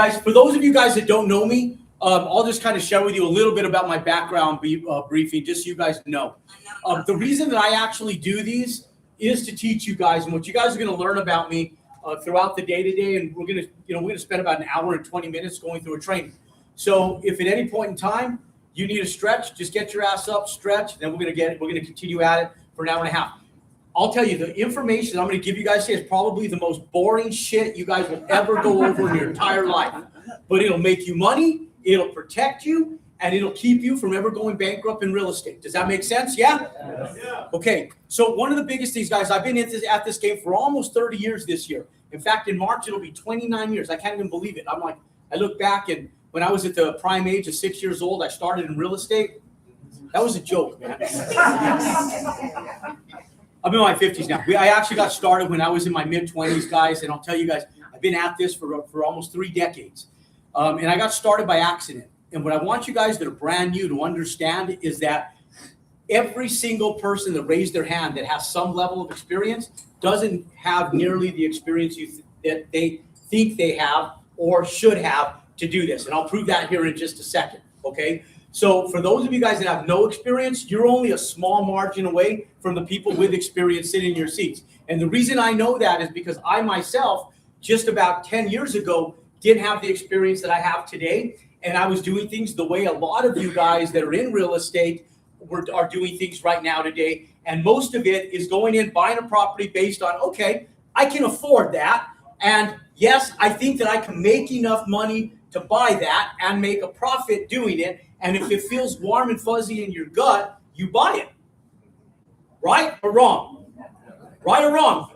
Guys, for those of you guys that don't know me, I'll just kind of share with you a little bit about my background briefing, just so you guys know. The reason that I actually do these is to teach you guys, and what you guys are going to learn about me throughout the day today, and we're going to spend about an hour and 20 minutes going through a training. So if at any point in time you need a stretch, just get your ass up, stretch, then we're going to continue at it for an hour and a half. I'll tell you, the information I'm going to give you guys today is probably the most boring shit you guys will ever go over in your entire life. But it'll make you money, it'll protect you, and it'll keep you from ever going bankrupt in real estate. Does that make sense? Yeah? Yeah. Okay. So one of the biggest things, guys, I've been at this game for almost 30 years this year. In fact, in March, it'll be 29 years. I can't even believe it. I look back, and when I was at the prime age of 6 years old, I started in real estate. That was a joke, man. I'm in my 50s now. I actually got started when I was in my mid-20s, guys, and I'll tell you guys, I've been at this for almost 3 decades. And I got started by accident. And what I want you guys that are brand new to understand is that every single person that raised their hand that has some level of experience doesn't have nearly the experience that they think they have or should have to do this. And I'll prove that here in just a second, okay? So for those of you guys that have no experience, you're only a small margin away from the people with experience sitting in your seats. And the reason I know that is because I myself, just about 10 years ago, didn't have the experience that I have today. And I was doing things the way a lot of you guys that are in real estate are doing things right now today. And most of it is going in, buying a property based on, okay, I can afford that. And yes, I think that I can make enough money to buy that and make a profit doing it. And if it feels warm and fuzzy in your gut, you buy it. Right or wrong? Right or wrong?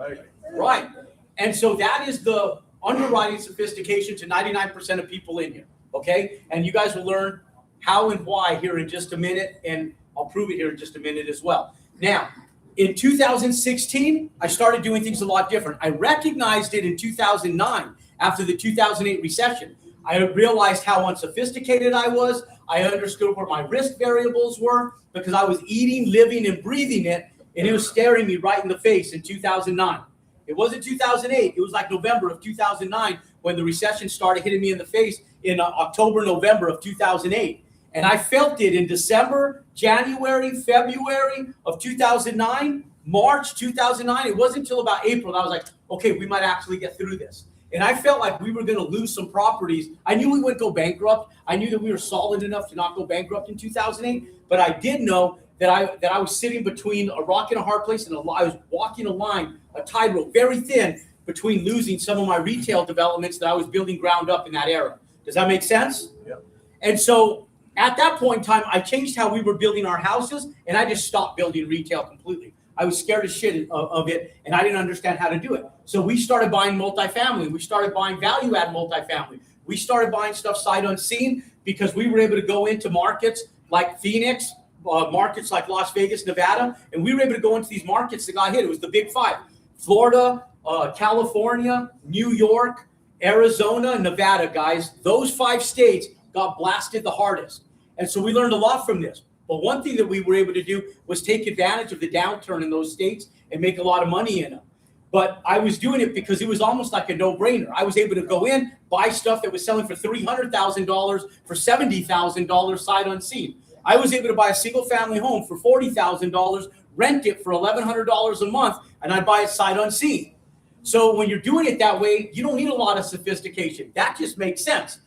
Right. And so that is the underwriting sophistication to 99% of people in here. Okay? And you guys will learn how and why here in just a minute. And I'll prove it here in just a minute as well. Now, in 2016, I started doing things a lot different. I recognized it in 2009 after the 2008 recession. I realized how unsophisticated I was. I understood where my risk variables were because I was eating, living, and breathing it, and it was staring me right in the face in 2009. It wasn't 2008. It was like November of 2009 when the recession started hitting me in the face in October, November of 2008. And I felt it in December, January, February of 2009, March 2009. It wasn't until about April that I was like, okay, we might actually get through this. And I felt like we were going to lose some properties. I knew we wouldn't go bankrupt. I knew that we were solid enough to not go bankrupt in 2008. But I did know that I was sitting between a rock and a hard place, and I was walking a line, a tightrope, very thin, between losing some of my retail developments that I was building ground up in that era. Does that make sense? Yeah. And so at that point in time, I changed how we were building our houses, and I just stopped building retail completely. I was scared as shit of it, and I didn't understand how to do it. So we started buying multifamily. We started buying value-add multifamily. We started buying stuff sight unseen because we were able to go into markets like Phoenix, markets like Las Vegas, Nevada, and we were able to go into these markets that got hit. It was the big five: Florida, California, New York, Arizona, Nevada, guys. Those 5 states got blasted the hardest. And so we learned a lot from this. But one thing that we were able to do was take advantage of the downturn in those states and make a lot of money in them. But I was doing it because it was almost like a no-brainer. I was able to go in, buy stuff that was selling for $300,000 for $70,000 sight unseen. I was able to buy a single-family home for $40,000, rent it for $1,100 a month, and I'd buy it sight unseen. So when you're doing it that way, you don't need a lot of sophistication. That just makes sense.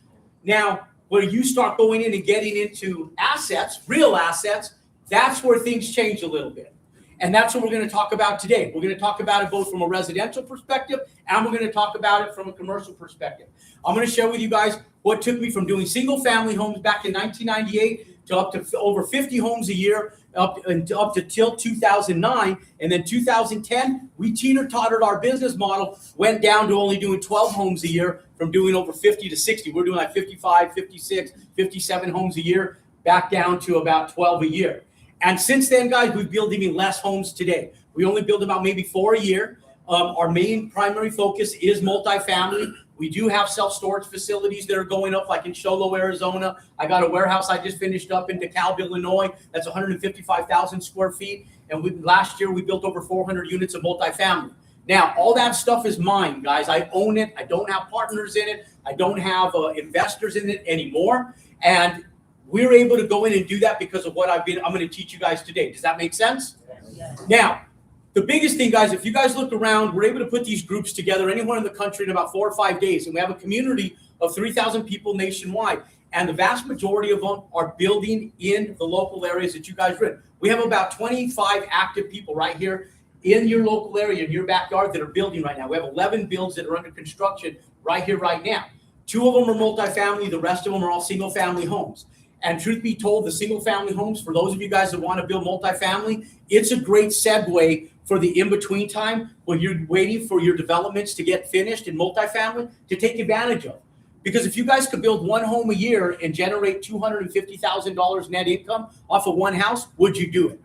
Now, when you start going in and getting into assets, real assets, that's where things change a little bit. And that's what we're going to talk about today. We're going to talk about it both from a residential perspective and we're going to talk about it from a commercial perspective. I'm going to share with you guys what took me from doing single family homes back in 1998 to up to over 50 homes a year up to till 2009. And then 2010, we teeter-tottered our business model, went down to only doing 12 homes a year from doing over 50 to 60. We're doing like 55, 56, 57 homes a year, back down to about 12 a year. And since then, guys, we've built even less homes today. We only build about maybe 4 a year. Our main primary focus is multifamily. We do have self-storage facilities that are going up, like in Sholo, Arizona. I got a warehouse I just finished up in DeKalb, Illinois. That's 155,000 square feet. And last year, we built over 400 units of multifamily. Now, all that stuff is mine, guys. I own it. I don't have partners in it. I don't have investors in it anymore. And we're able to go in and do that because of what I'm going to teach you guys today. Does that make sense? Yes. Now, the biggest thing, guys, if you guys look around, we're able to put these groups together anywhere in the country in about 4 or 5 days. And we have a community of 3,000 people nationwide. And the vast majority of them are building in the local areas that you guys are in. We have about 25 active people right here in your local area, in your backyard, that are building right now. We have 11 builds that are under construction right here, right now. 2 of them are multifamily. The rest of them are all single family homes. And truth be told, the single family homes, for those of you guys that want to build multifamily, it's a great segue for the in-between time when you're waiting for your developments to get finished in multifamily to take advantage of. Because if you guys could build 1 home a year and generate $250,000 net income off of 1 house, would you do it?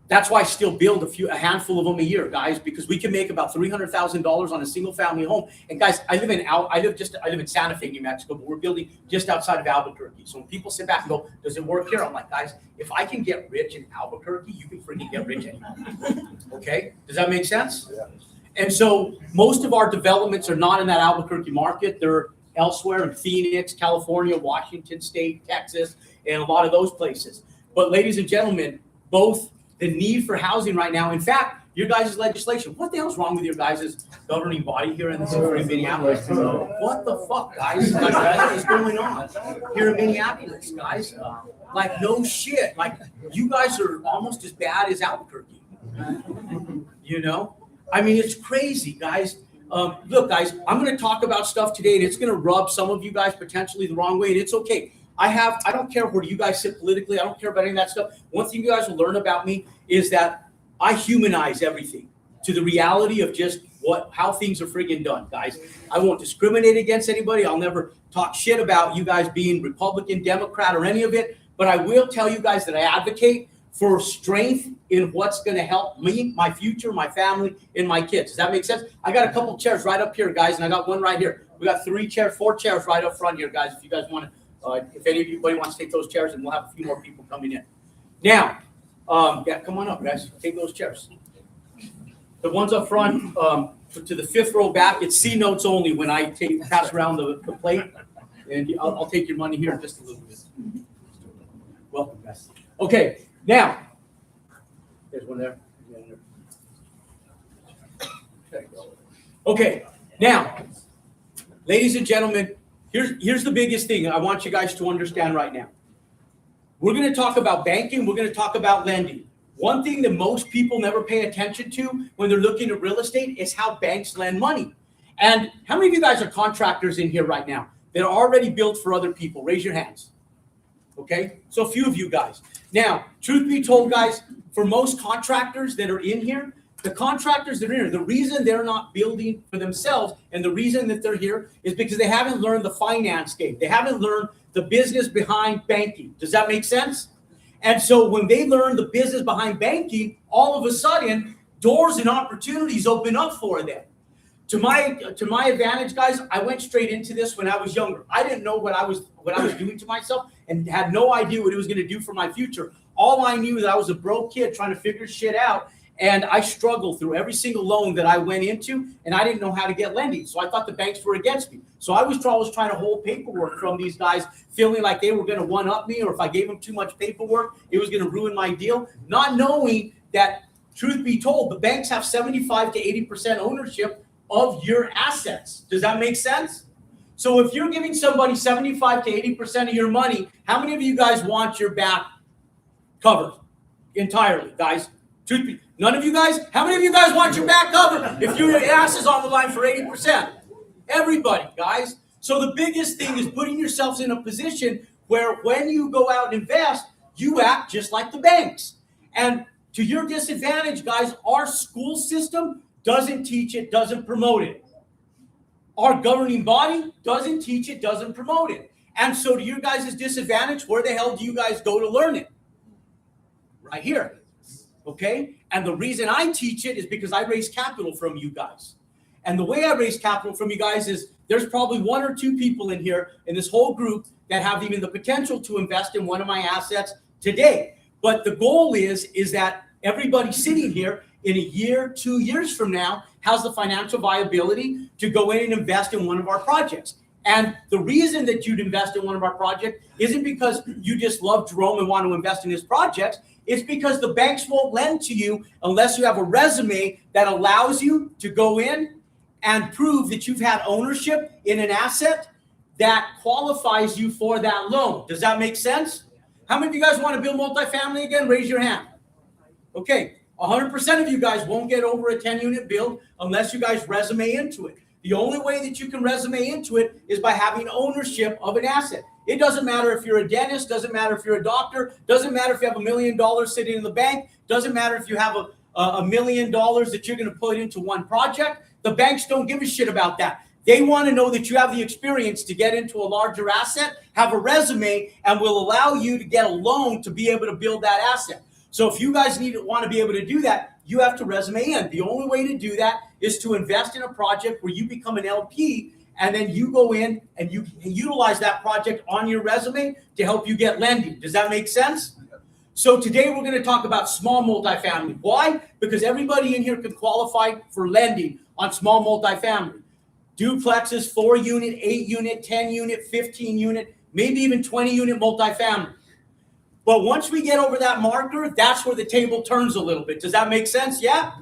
That's why I still build a handful of them a year, guys, because we can make about $300,000 on a single family home. And guys, I live in Santa Fe, New Mexico, but we're building just outside of Albuquerque. So when people sit back and go, does it work here? I'm like, guys, if I can get rich in Albuquerque, you can freaking get rich anywhere. Okay? Does that make sense? Yeah. And so most of our developments are not in that Albuquerque market. They're elsewhere in Phoenix, California, Washington State, Texas, and a lot of those places. But ladies and gentlemen, both the need for housing right now. In fact, your guys' legislation. What the hell's wrong with your guys' governing body here in the city of Minneapolis? What the fuck, guys? Like, what is going on here in Minneapolis, guys? Like, no shit. Like, you guys are almost as bad as Albuquerque. You know? I mean, it's crazy, guys. Look, guys, I'm going to talk about stuff today, and it's going to rub some of you guys potentially the wrong way, and it's okay. I don't care where you guys sit politically. I don't care about any of that stuff. One thing you guys will learn about me is that I humanize everything to the reality of just how things are friggin' done, guys. I won't discriminate against anybody. I'll never talk shit about you guys being Republican, Democrat, or any of it. But I will tell you guys that I advocate for strength in what's going to help me, my future, my family, and my kids. Does that make sense? I got a couple chairs right up here, guys, and I got one right here. We got 4 chairs right up front here, guys, if you guys want to. If anybody wants to take those chairs, and we'll have a few more people coming in. Now, yeah, come on up, guys. Take those chairs. The ones up front, to the 5th row back, it's C notes only when I pass around the plate. And I'll take your money here in just a little bit. Welcome, guys. Okay, now, there's one there. Okay, now, ladies and gentlemen, Here's the biggest thing I want you guys to understand right now. We're going to talk about banking. We're going to talk about lending. One thing that most people never pay attention to when they're looking at real estate is how banks lend money. And how many of you guys are contractors in here right now that are already built for other people? Raise your hands. Okay? So a few of you guys. Now, truth be told, guys, for most contractors that are in here, the contractors that are here, the reason they're not building for themselves and the reason that they're here is because they haven't learned the finance game. They haven't learned the business behind banking. Does that make sense? And so when they learn the business behind banking, all of a sudden, doors and opportunities open up for them. To my advantage, guys, I went straight into this when I was younger. I didn't know what I was doing to myself and had no idea what it was going to do for my future. All I knew that I was a broke kid trying to figure shit out. And I struggled through every single loan that I went into, and I didn't know how to get lending. So I thought the banks were against me. So I was always trying to hold paperwork from these guys, feeling like they were going to one-up me, or if I gave them too much paperwork, it was going to ruin my deal. Not knowing that, truth be told, the banks have 75 to 80% ownership of your assets. Does that make sense? So if you're giving somebody 75 to 80% of your money, how many of you guys want your back covered entirely, guys? None of you guys? How many of you guys want your back covered if your ass is on the line for 80%? Everybody, guys. So the biggest thing is putting yourselves in a position where when you go out and invest, you act just like the banks. And to your disadvantage, guys, our school system doesn't teach it, doesn't promote it. Our governing body doesn't teach it, doesn't promote it. And so to your guys' disadvantage, where the hell do you guys go to learn it? Right here. Okay? And the reason I teach it is because I raise capital from you guys. And the way I raise capital from you guys is there's probably 1 or 2 people in here in this whole group that have even the potential to invest in one of my assets today. But the goal is that everybody sitting here in a year, 2 years from now, has the financial viability to go in and invest in one of our projects. And the reason that you'd invest in one of our projects isn't because you just love Jerome and want to invest in his projects. It's because the banks won't lend to you unless you have a resume that allows you to go in and prove that you've had ownership in an asset that qualifies you for that loan. Does that make sense? How many of you guys want to build multifamily again? Raise your hand. Okay, 100% of you guys won't get over a 10-unit build unless you guys resume into it. The only way that you can resume into it is by having ownership of an asset. It doesn't matter if you're a dentist, doesn't matter if you're a doctor, doesn't matter if you have $1 million sitting in the bank, doesn't matter if you have $1 million that you're going to put into one project. The banks don't give a shit about that. They want to know that you have the experience to get into a larger asset, have a resume, and will allow you to get a loan to be able to build that asset. So if you guys want to be able to do that, you have to resume in. The only way to do that is to invest in a project where you become an LP, and then you go in and you utilize that project on your resume to help you get lending. Does that make sense? So today we're going to talk about small multifamily. Why? Because everybody in here can qualify for lending on small multifamily. Duplexes, 4-unit, 8-unit, 10-unit, 15-unit, maybe even 20-unit multifamily. But once we get over that marker, that's where the table turns a little bit. Does that make sense? Yeah?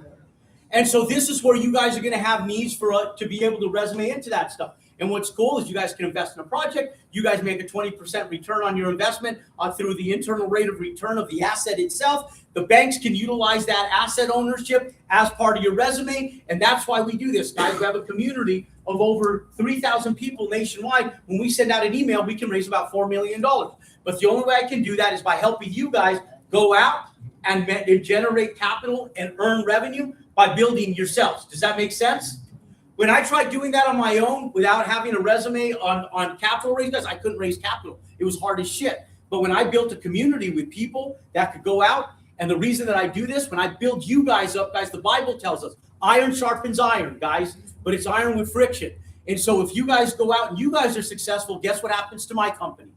And so this is where you guys are going to have needs for to be able to resume into that stuff. And what's cool is you guys can invest in a project. You guys make a 20% return on your investment through the internal rate of return of the asset itself. The banks can utilize that asset ownership as part of your resume. And that's why we do this, guys. We have a community of over 3,000 people nationwide. When we send out an email, we can raise about $4 million. But the only way I can do that is by helping you guys go out and generate capital and earn revenue by building yourselves. Does that make sense? When I tried doing that on my own without having a resume on capital raise, I couldn't raise capital. It was hard as shit. But when I built a community with people that could go out, and the reason that I do this, when I build you guys up, guys, the Bible tells us iron sharpens iron, guys, but it's iron with friction. And so if you guys go out and you guys are successful, guess what happens to my company?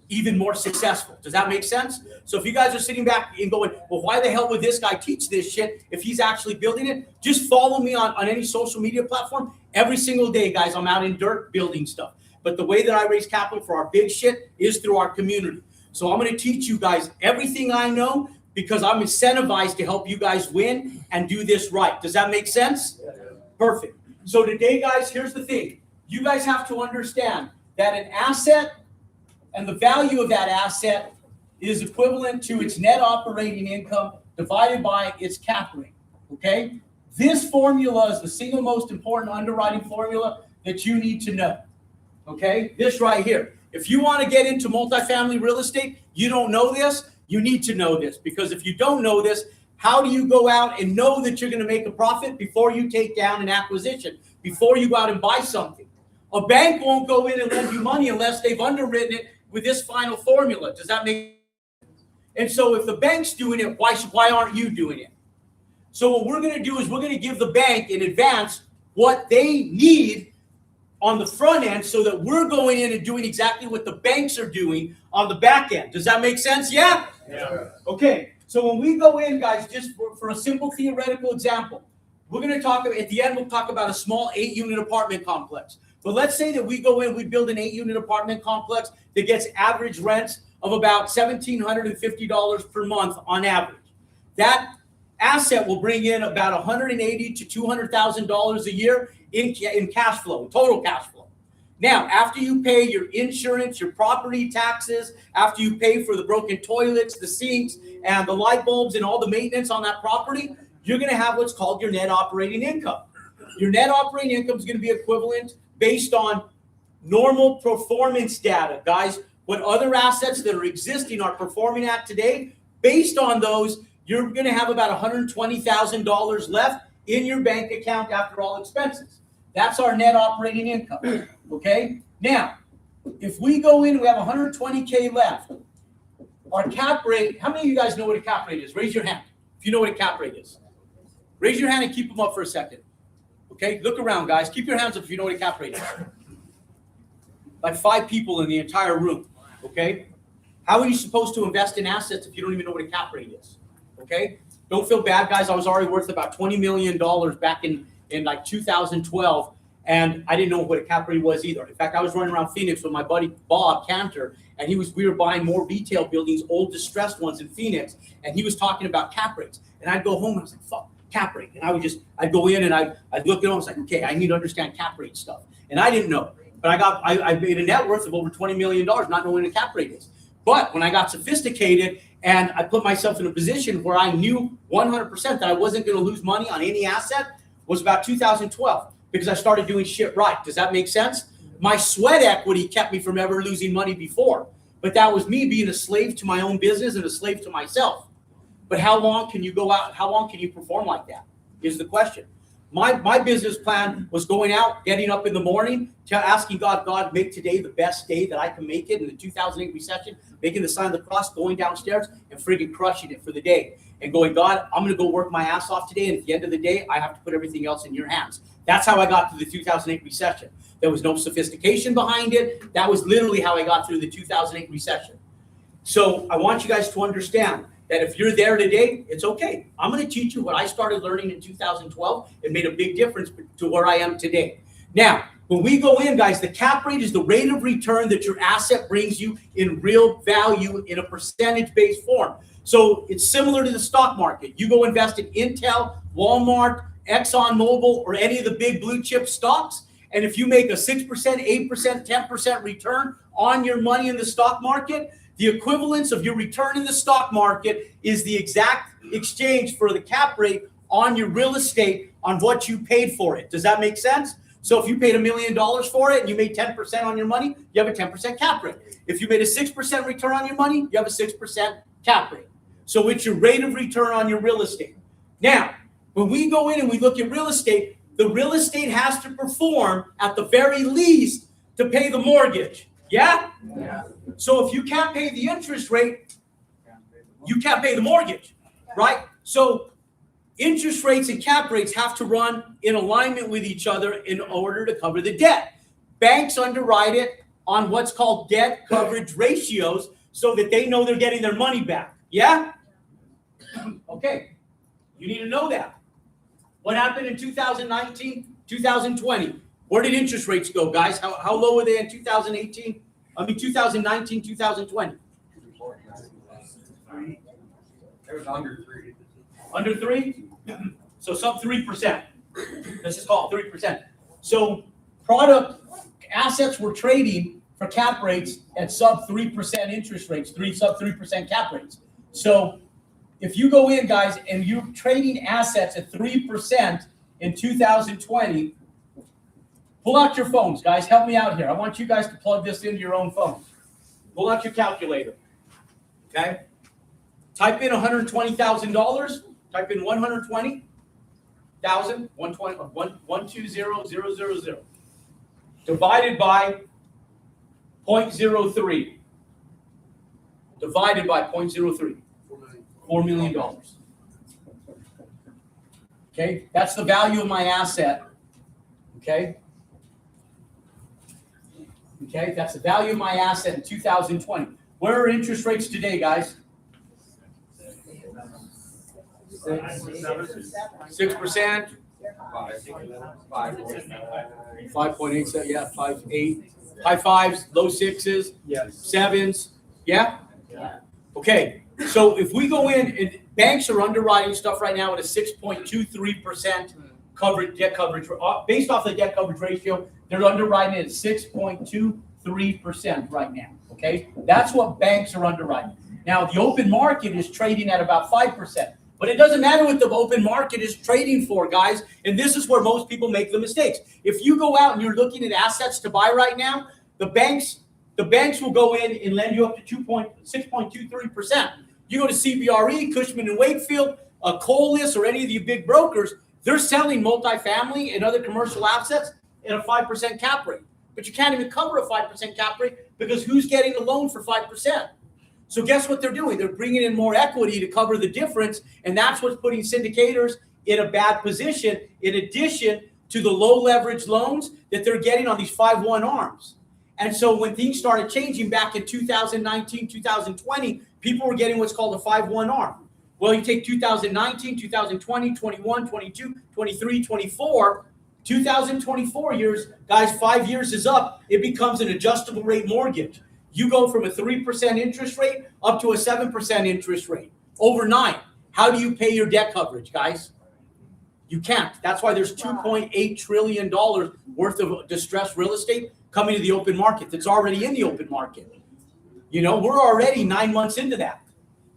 Even more successful. Does that make sense? So if you guys are sitting back and going, well, why the hell would this guy teach this shit if he's actually building it? Just follow me on any social media platform. Every single day, guys, I'm out in dirt building stuff. But the way that I raise capital for our big shit is through our community. So I'm going to teach you guys everything I know because I'm incentivized to help you guys win and do this right. Does that make sense? Yeah. Perfect. So today, guys, here's the thing. You guys have to understand that an asset and the value of that asset is equivalent to its net operating income divided by its cap rate, okay? This formula is the single most important underwriting formula that you need to know, okay? This right here. If you want to get into multifamily real estate, you don't know this, you need to know this. Because if you don't know this, how do you go out and know that you're going to make a profit before you take down an acquisition, before you go out and buy something? A bank won't go in and lend you money unless they've underwritten it with this final formula. Does that make sense? And so if the bank's doing it, why aren't you doing it? So what we're going to do is we're going to give the bank in advance what they need on the front end so that we're going in and doing exactly what the banks are doing on the back end. Does that make sense? Yeah? Yeah. Okay. So when we go in, guys, just for a simple theoretical example, we're going to talk, at the end, we'll talk about a small 8-unit apartment complex. But let's say that we go in, we build an 8-unit apartment complex that gets average rents of about $1,750 per month on average. That asset will bring in about $180,000 to $200,000 a year in cash flow, total cash flow. Now, after you pay your insurance, your property taxes, after you pay for the broken toilets, the sinks, and the light bulbs and all the maintenance on that property, you're going to have what's called your net operating income. Your net operating income is going to be equivalent based on normal performance data, guys. What other assets that are existing are performing at today, based on those, you're going to have about $120,000 left in your bank account after all expenses. That's our net operating income, okay? Now, if we go in, we have $120K left. Our cap rate, how many of you guys know what a cap rate is? Raise your hand if you know what a cap rate is. Raise your hand and keep them up for a second. Okay, look around, guys. Keep your hands up if you know what a cap rate is. Like 5 people in the entire room, okay? How are you supposed to invest in assets if you don't even know what a cap rate is, okay? Don't feel bad, guys. I was already worth about $20 million back in like 2012. And I didn't know what a cap rate was either. In fact, I was running around Phoenix with my buddy Bob Cantor, and we were buying more retail buildings, old distressed ones in Phoenix, and he was talking about cap rates. And I'd go home and I was like, fuck, cap rate. And I'd go in and I'd look at it, I was like, okay, I need to understand cap rate stuff. And I didn't know. But I made a net worth of over $20 million not knowing what a cap rate is. But when I got sophisticated and I put myself in a position where I knew 100% that I wasn't going to lose money on any asset, was about 2012. Because I started doing shit right. Does that make sense? My sweat equity kept me from ever losing money before. But that was me being a slave to my own business and a slave to myself. But how long can you go out? How long can you perform like that is the question. My business plan was going out, getting up in the morning, asking God, make today the best day that I can make it in the 2008 recession, making the sign of the cross, going downstairs and friggin' crushing it for the day. And going, God, I'm going to go work my ass off today. And at the end of the day, I have to put everything else in your hands. That's how I got through the 2008 recession. There was no sophistication behind it. That was literally how I got through the 2008 recession. So I want you guys to understand that if you're there today, it's okay. I'm going to teach you what I started learning in 2012. It made a big difference to where I am today. Now, when we go in, guys, the cap rate is the rate of return that your asset brings you in real value in a percentage-based form. So it's similar to the stock market. You go invest in Intel, Walmart, ExxonMobil, or any of the big blue chip stocks, and if you make a 6%, 8%, 10% return on your money in the stock market, the equivalence of your return in the stock market is the exact exchange for the cap rate on your real estate on what you paid for it. Does that make sense? So if you paid $1 million for it and you made 10% on your money, you have a 10% cap rate. If you made a 6% return on your money, you have a 6% cap rate. So it's your rate of return on your real estate. Now, when we go in and we look at real estate, the real estate has to perform at the very least to pay the mortgage. Yeah? Yeah. So if you can't pay the interest rate, you can't pay the mortgage, right? So interest rates and cap rates have to run in alignment with each other in order to cover the debt. Banks underwrite it on what's called debt coverage ratios so that they know they're getting their money back. Yeah? Okay. You need to know that. What happened in 2019, 2020? Where did interest rates go, guys? How low were they in 2019? 2020. It was under 3. Under 3? So sub 3%. Let's just call it 3%. So product assets were trading for cap rates at sub 3% interest rates, sub 3% cap rates. So if you go in, guys, and you're trading assets at 3% in 2020, pull out your phones, guys. Help me out here. I want you guys to plug this into your own phones. Pull out your calculator. Okay? Type in $120,000. Type in 120,000, 120,000 divided by 0.03. Divided by 0.03. $4 million. Okay, that's the value of my asset. Okay, that's the value of my asset in 2020. Where are interest rates today, guys? 6%. 5.87. Yeah, 5.8. High fives, low sixes. Yes. Sevens. Yeah. Okay. So if we go in, and banks are underwriting stuff right now at a 6.23% debt coverage, based off the debt coverage ratio, they're underwriting it at 6.23% right now. Okay, that's what banks are underwriting. Now the open market is trading at about 5%, but it doesn't matter what the open market is trading for, guys. And this is where most people make the mistakes. If you go out and you're looking at assets to buy right now, the banks will go in and lend you up to 6.23%. You go to CBRE, Cushman & Wakefield, Colas, or any of the big brokers, they're selling multifamily and other commercial assets at a 5% cap rate. But you can't even cover a 5% cap rate because who's getting a loan for 5%? So guess what they're doing? They're bringing in more equity to cover the difference, and that's what's putting syndicators in a bad position, in addition to the low leverage loans that they're getting on these 5-1 arms. And so when things started changing back in 2019, 2020, people were getting what's called a 5-1 arm. Well, you take 2019, 2020, 21, 22, 23, 24, 2024 years, guys, 5 years is up. It becomes an adjustable rate mortgage. You go from a 3% interest rate up to a 7% interest rate overnight. How do you pay your debt coverage, guys? You can't. That's why there's $2.8 trillion worth of distressed real estate coming to the open market that's already in the open market. You know, we're already 9 months into that,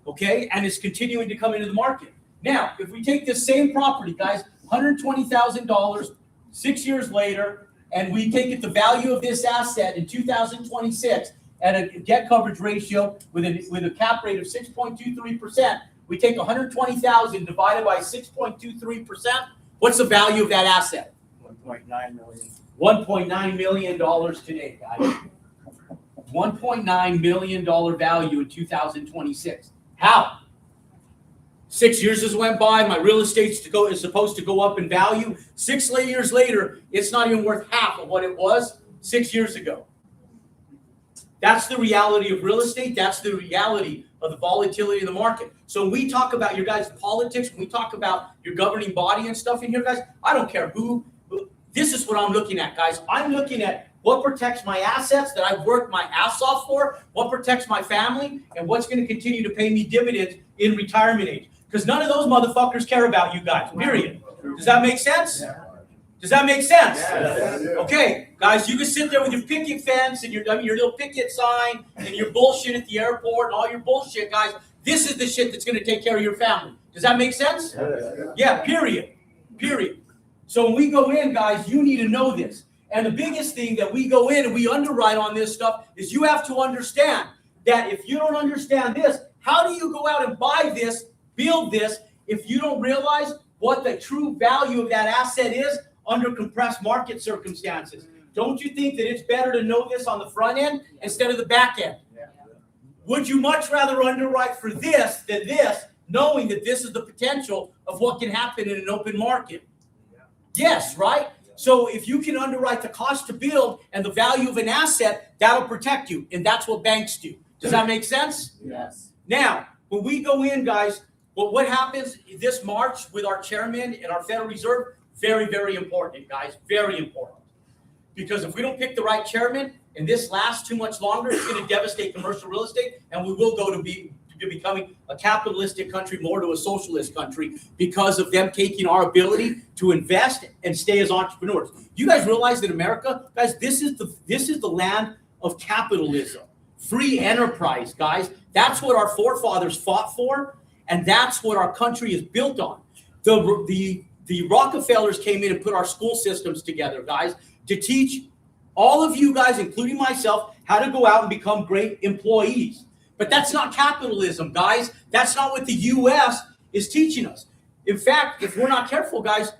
okay? And it's continuing to come into the market. Now, if we take this same property, guys, $120,000, 6 years later, and we take it the value of this asset in 2026 at a debt coverage ratio with a cap rate of 6.23%, we take 120,000 divided by 6.23%. What's the value of that asset? 1.9 million. $1.9 million today, guys. $1.9 million value in 2026. How? 6 years has went by. My real estate is supposed to go up in value. 6 years later, it's not even worth half of what it was 6 years ago. That's the reality of real estate. That's the reality of the volatility in the market. So when we talk about your guys' politics, when we talk about your governing body and stuff in here, guys, I don't care who. This is what I'm looking at, guys. I'm looking at what protects my assets that I've worked my ass off for, what protects my family, and what's going to continue to pay me dividends in retirement age. Because none of those motherfuckers care about you guys, period. Does that make sense? Does that make sense? Okay, guys, you can sit there with your picket fence and your little picket sign and your bullshit at the airport and all your bullshit, guys. This is the shit that's going to take care of your family. Does that make sense? Yeah, period. Period. So when we go in, guys, you need to know this. And the biggest thing that we go in and we underwrite on this stuff is you have to understand that if you don't understand this, how do you go out and buy this, build this, if you don't realize what the true value of that asset is under compressed market circumstances? Don't you think that it's better to know this on the front end instead of the back end? Would you much rather underwrite for this than this, knowing that this is the potential of what can happen in an open market? Yes, right? So if you can underwrite the cost to build and the value of an asset, that'll protect you. And that's what banks do. Does that make sense? Yes. Now, when we go in, guys, well, what happens this March with our chairman and our Federal Reserve? Very, very important, guys. Very important. Because if we don't pick the right chairman and this lasts too much longer, it's going to devastate commercial real estate, and we will go to becoming a capitalistic country, more to a socialist country, because of them taking our ability to invest and stay as entrepreneurs. You guys realize that America, guys, this is the land of capitalism, free enterprise, guys. That's what our forefathers fought for, and that's what our country is built on. The Rockefellers came in and put our school systems together, guys, to teach all of you guys, including myself, how to go out and become great employees. But that's not capitalism, guys. That's not what the U.S. is teaching us. In fact, if we're not careful, guys,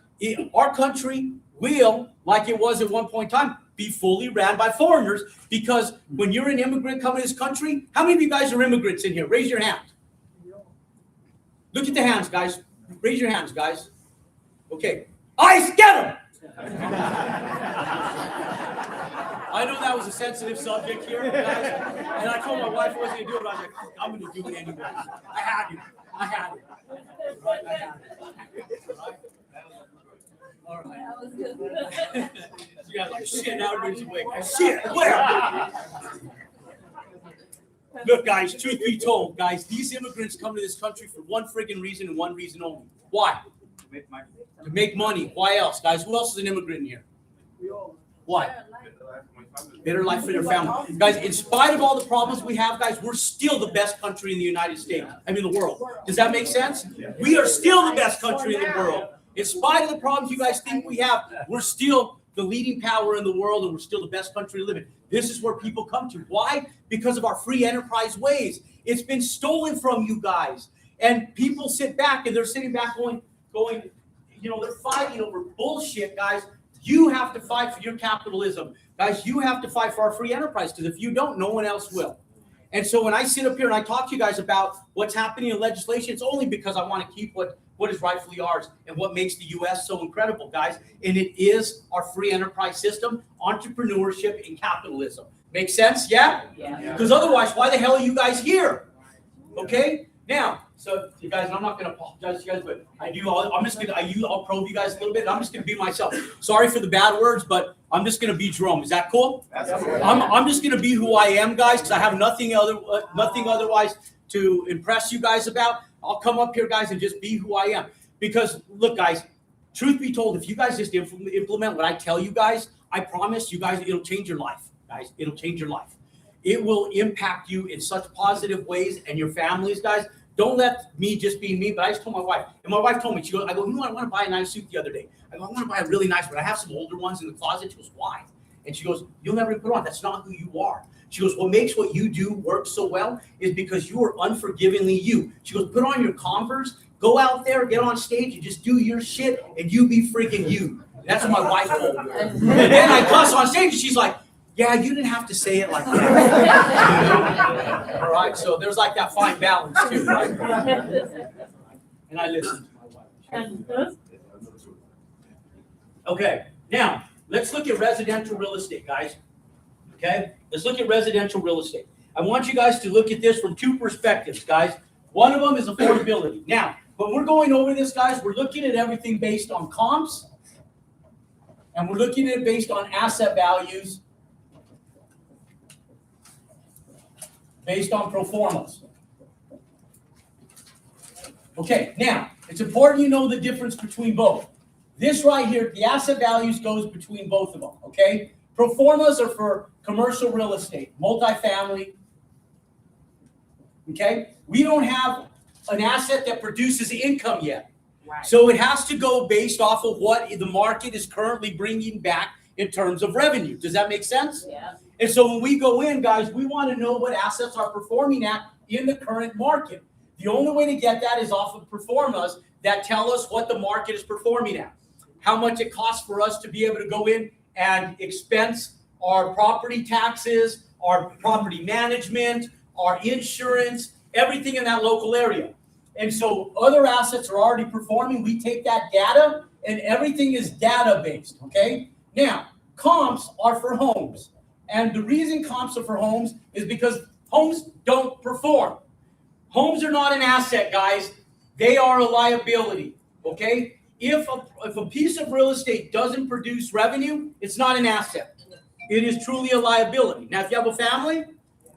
our country will, like it was at one point in time, be fully ran by foreigners. Because when you're an immigrant coming to this country, how many of you guys are immigrants in here? Raise your hand. Look at the hands, guys. Raise your hands, guys. Okay. Ice, get them! I know that was a sensitive subject here, guys, and I told my wife I wasn't going to do it, but I was like, I'm going to do it anyway. I had it. All right. That was good. You guys are like, shit, now everybody's awake. Shit, where? Look, guys, truth be told, guys, these immigrants come to this country for one friggin' reason and one reason only. Why? To make money. Why else, guys? Who else is an immigrant in here? Why? Better life for your family. Guys, in spite of all the problems we have, guys, we're still the best country in the United States. I mean, the world. Does that make sense? We are still the best country in the world. In spite of the problems you guys think we have, we're still the leading power in the world, and we're still the best country to live in. This is where people come to. Why? Because of our free enterprise ways. It's been stolen from you guys. And people sit back, and they're sitting back going, you know, they're fighting over bullshit, guys. You have to fight for your capitalism. Guys, you have to fight for our free enterprise, because if you don't, no one else will. And so when I sit up here and I talk to you guys about what's happening in legislation, it's only because I want to keep what is rightfully ours and what makes the U.S. so incredible, guys. And it is our free enterprise system, entrepreneurship, and capitalism. Make sense? Yeah? Yeah. Because otherwise, why the hell are you guys here? Okay? Now, so you guys, I'm not going to apologize to you guys, but I'll probe you guys a little bit. I'm just going to be myself. Sorry for the bad words, but I'm just going to be Jerome. Is that cool? That's cool. I'm just going to be who I am, guys, because I have nothing otherwise to impress you guys about. I'll come up here, guys, and just be who I am. Because look, guys, truth be told, if you guys just implement what I tell you guys, I promise you guys, it'll change your life, guys. It'll change your life. It will impact you in such positive ways and your families, guys. Don't let me just be me, but I just told my wife, and my wife told me, she goes, I go, you know, I want to buy a nice suit the other day. I go, I want to buy a really nice one. I have some older ones in the closet. She goes, why? And she goes, you'll never put on. That's not who you are. She goes, what makes what you do work so well is because you are unforgivingly you. She goes, put on your Converse, go out there, get on stage, and just do your shit, and you be freaking you. And that's what my wife told me. And then I cuss on stage, and she's like, yeah, you didn't have to say it like that. All right, so there's like that fine balance too, right? And I listen to my wife. Okay, now let's look at residential real estate, guys. Okay, let's look at residential real estate. I want you guys to look at this from two perspectives, guys. One of them is affordability. Now, when we're going over this, guys, we're looking at everything based on comps, and we're looking at it based on asset values, based on pro formas. Okay, now, it's important you know the difference between both. This right here, the asset values goes between both of them, okay? Pro formas are for commercial real estate, multifamily, okay? We don't have an asset that produces income yet. Right. So it has to go based off of what the market is currently bringing back in terms of revenue. Does that make sense? Yeah. And so when we go in, guys, we want to know what assets are performing at in the current market. The only way to get that is off of performas that tell us what the market is performing at. How much it costs for us to be able to go in and expense our property taxes, our property management, our insurance, everything in that local area. And so other assets are already performing. We take that data and everything is data-based, okay? Now, comps are for homes. And the reason comps are for homes is because homes don't perform. Homes are not an asset, guys. They are a liability, okay? If a piece of real estate doesn't produce revenue, it's not an asset. It is truly a liability. Now, if you have a family,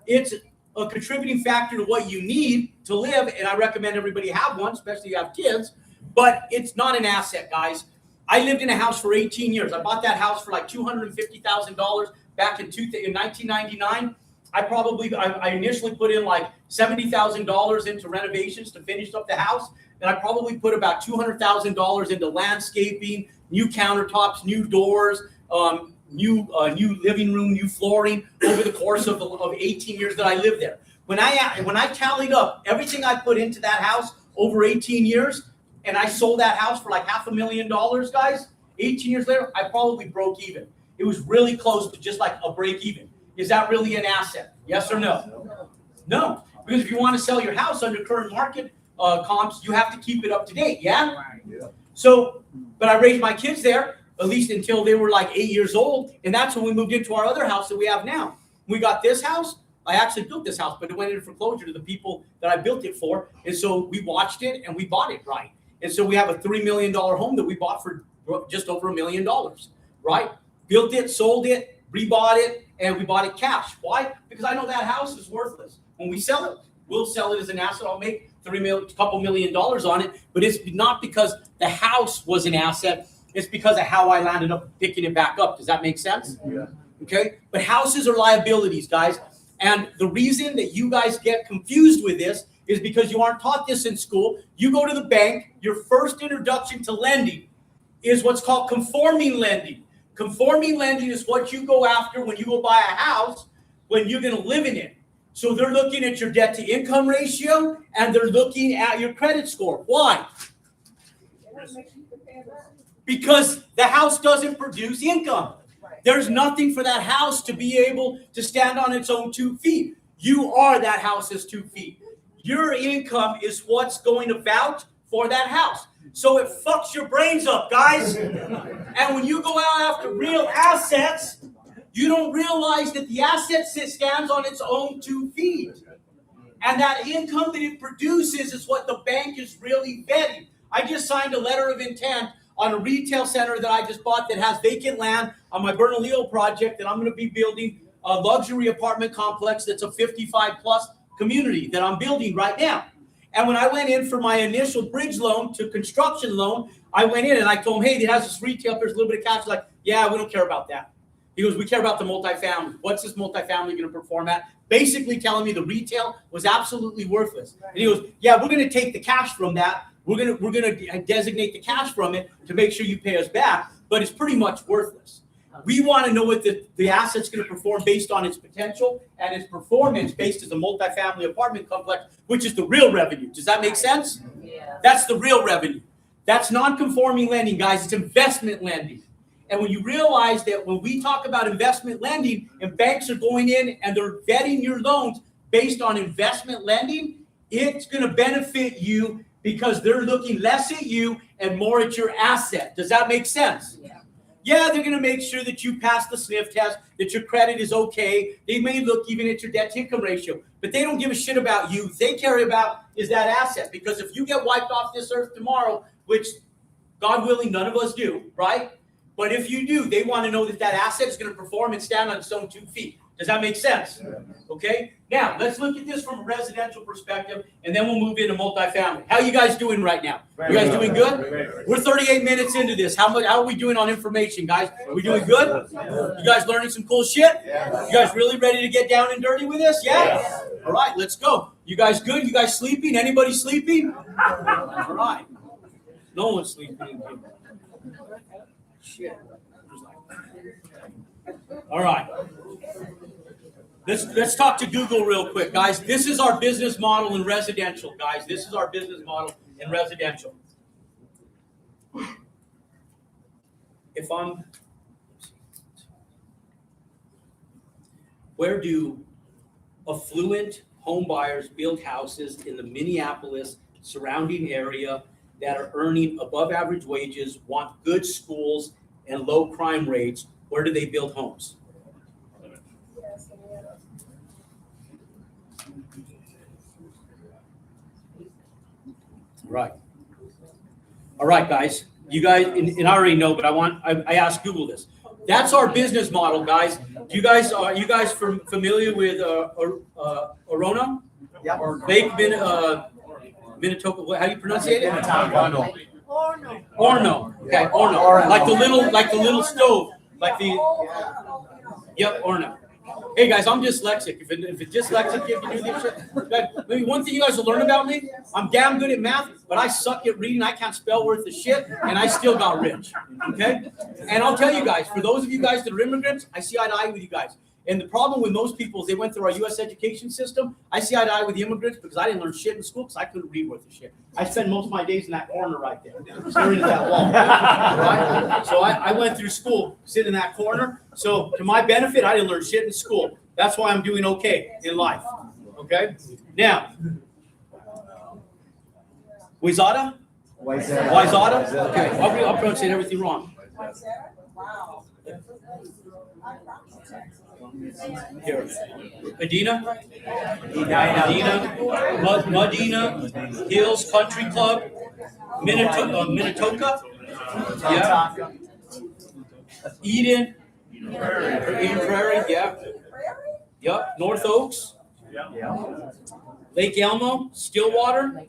it's a contributing factor to what you need to live, and I recommend everybody have one, especially if you have kids, but it's not an asset, guys. I lived in a house for 18 years. I bought that house for like $250,000 back in 1999. I initially put in like $70,000 into renovations to finish up the house. And I probably put about $200,000 into landscaping, new countertops, new doors, new living room, new flooring over the course of 18 years that I lived there. When I tallied up everything I put into that house over 18 years, and I sold that house for like $500,000, guys, 18 years later, I probably broke even. It was really close to just like a break even. Is that really an asset? Yes or no? No, because if you want to sell your house under current market comps, you have to keep it up to date, yeah? Yeah. So, but I raised my kids there, at least until they were like 8 years old, and that's when we moved into our other house that we have now. We got this house. I actually built this house, but it went into foreclosure to the people that I built it for, and so we watched it and we bought it right. And so we have a $3 million home that we bought for just over $1 million, right? Built it, sold it, rebought it, and we bought it cash. Why? Because I know that house is worthless. When we sell it, we'll sell it as an asset. I'll make a couple $1 million on it, but it's not because the house was an asset. It's because of how I landed up picking it back up. Does that make sense? Yeah. Okay. But houses are liabilities, guys. And the reason that you guys get confused with this is because you aren't taught this in school. You go to the bank, your first introduction to lending is what's called conforming lending. Conforming lending is what you go after when you go buy a house, when you're going to live in it. So they're looking at your debt to income ratio and they're looking at your credit score. Why? Because the house doesn't produce income. There's nothing for that house to be able to stand on its own 2 feet. You are that house's 2 feet. Your income is what's going to vouch for that house. So it fucks your brains up, guys. And when you go out after real assets, you don't realize that the asset stands on its own 2 feet. And that income that it produces is what the bank is really vetting. I just signed a letter of intent on a retail center that I just bought that has vacant land on my Bernalillo project that I'm going to be building a luxury apartment complex that's a 55 plus community that I'm building right now. And when I went in for my initial bridge loan to construction loan, I went in and I told him, hey, it has this retail, there's a little bit of cash. Like, yeah, we don't care about that. He goes, we care about the multifamily. What's this multifamily going to perform at? Basically telling me the retail was absolutely worthless. And he goes, yeah, we're going to take the cash from that. We're going to designate the cash from it to make sure you pay us back, but it's pretty much worthless. We want to know what the asset's going to perform based on its potential and its performance based as a multifamily apartment complex, which is the real revenue. Does that make sense? Yeah. That's the real revenue. That's non-conforming lending, guys. It's investment lending. And when you realize that when we talk about investment lending and banks are going in and they're vetting your loans based on investment lending, it's going to benefit you because they're looking less at you and more at your asset. Does that make sense? Yeah. Yeah, they're going to make sure that you pass the sniff test, that your credit is okay. They may look even at your debt to income ratio, but they don't give a shit about you. They care about is that asset, because if you get wiped off this earth tomorrow, which God willing, none of us do, right? But if you do, they want to know that that asset is going to perform and stand on its own 2 feet. Does that make sense? Okay. Now let's look at this from a residential perspective, and then we'll move into multifamily. How are you guys doing right now? You guys doing good? We're 38 minutes into this. How are we doing on information, guys? Are we doing good? You guys learning some cool shit? You guys really ready to get down and dirty with this? Yeah? All right, let's go. You guys good? You guys sleeping? Anybody sleeping? All right. No one's sleeping. Shit. All right. Let's talk to Google real quick, guys. This is our business model in residential, guys. This is our business model in residential. Where do affluent home buyers build houses in the Minneapolis surrounding area that are earning above average wages, want good schools and low crime rates? Where do they build homes? Right. All right, guys. You guys, and I already know, but I asked Google this. That's our business model, guys. Are you guys familiar with Orona? Yeah. Lake Minnetonka. How do you pronounce it? Orno. Orno. Okay, Orno. Like the little stove. Yep, Orno. Hey guys, I'm dyslexic. If it's dyslexic, you can do this shit. Maybe one thing you guys will learn about me, I'm damn good at math, but I suck at reading. I can't spell worth of shit, and I still got rich. Okay? And I'll tell you guys, for those of you guys that are immigrants, I see eye to eye with you guys. And the problem with most people is they went through our U.S. education system. I see eye to eye with the immigrants because I didn't learn shit in school because I couldn't read worth of shit. I spent most of my days in that corner right there, staring at that wall. Right? So I went through school, sit in that corner. So to my benefit, I didn't learn shit in school. That's why I'm doing okay in life. Okay? Now, Wayzata? Wayzata? Okay, I'll pronounce everything wrong. Wow. Here. Medina, Medina Hills Country Club, Minnetonka, yeah. Eden Prairie, yeah. Yep. North Oaks, Lake Elmo, Stillwater,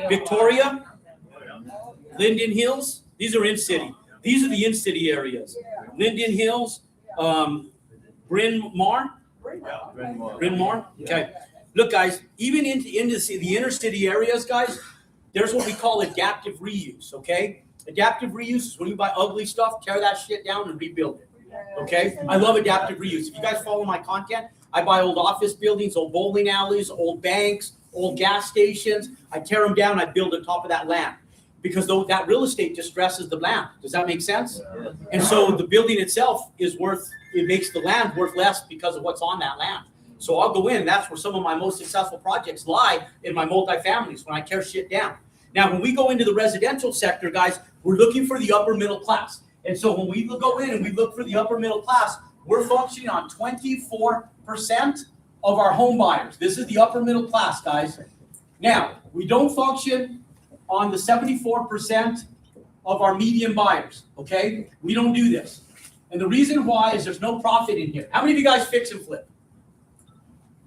Victoria, Linden Hills. These are in-city. These are the in-city areas. Linden Hills, Bryn Mawr. Okay. Look, guys, even into the inner city areas, guys, there's what we call adaptive reuse, okay? Adaptive reuse is when you buy ugly stuff, tear that shit down and rebuild it, okay? I love adaptive reuse. If you guys follow my content, I buy old office buildings, old bowling alleys, old banks, old gas stations. I tear them down, I build on top of that land. Because that real estate distresses the land. Does that make sense? And so the building itself it makes the land worth less because of what's on that land. So I'll go in, that's where some of my most successful projects lie, in my multifamilies, when I tear shit down. Now, when we go into the residential sector, guys, we're looking for the upper middle class. And so when we go in and we look for the upper middle class, we're functioning on 24% of our home buyers. This is the upper middle class, guys. Now, we don't function on the 74% of our median buyers, okay? We don't do this. And the reason why is there's no profit in here. How many of you guys fix and flip?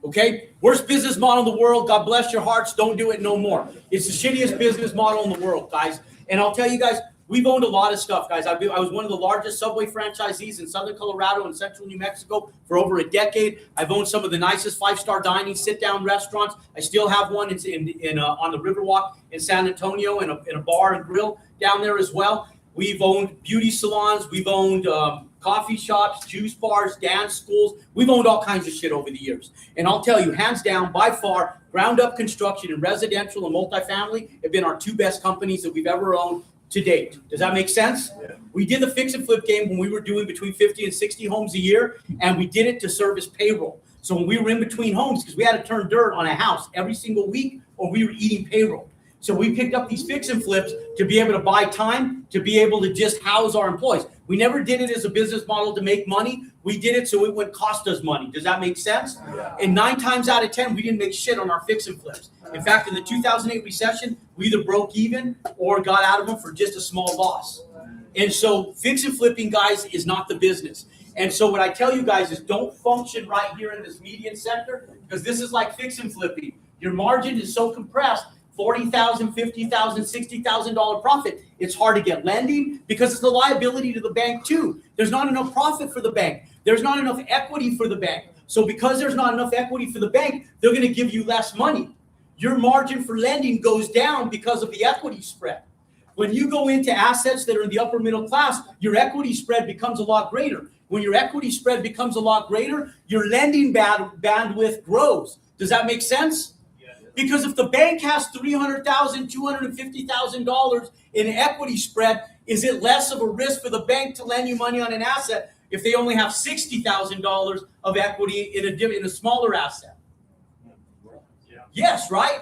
Okay? Worst business model in the world. God bless your hearts. Don't do it no more. It's the shittiest business model in the world, guys. And I'll tell you guys, we've owned a lot of stuff, guys. I was one of the largest Subway franchisees in Southern Colorado and Central New Mexico for over a decade. I've owned some of the nicest five-star dining, sit-down restaurants. I still have one on the Riverwalk in San Antonio, in a bar and grill down there as well. We've owned beauty salons. We've owned coffee shops, juice bars, dance schools. We've owned all kinds of shit over the years. And I'll tell you, hands down, by far, ground-up construction and residential and multifamily have been our two best companies that we've ever owned to date. Does that make sense? Yeah. We did the fix and flip game when we were doing between 50 and 60 homes a year, and we did it to service payroll. So when we were in between homes, because we had to turn dirt on a house every single week, or we were eating payroll. So we picked up these fix and flips to be able to buy time, to be able to just house our employees. We never did it as a business model to make money. We did it so it wouldn't cost us money. Does that make sense? Yeah. And 9 times out of 10, we didn't make shit on our fix and flips. In fact, in the 2008 recession, we either broke even or got out of them for just a small loss. And so fix and flipping, guys, is not the business. And so what I tell you guys is don't function right here in this median sector, because this is like fix and flipping. Your margin is so compressed, $40,000, $50,000, $60,000 profit. It's hard to get lending because it's the liability to the bank too. There's not enough profit for the bank. There's not enough equity for the bank. So because there's not enough equity for the bank, they're going to give you less money. Your margin for lending goes down because of the equity spread. When you go into assets that are in the upper middle class, your equity spread becomes a lot greater. When your equity spread becomes a lot greater, your lending bandwidth grows. Does that make sense? Because if the bank has $300,000, $250,000 in equity spread, is it less of a risk for the bank to lend you money on an asset if they only have $60,000 of equity in a smaller asset? Yeah. Yes, right?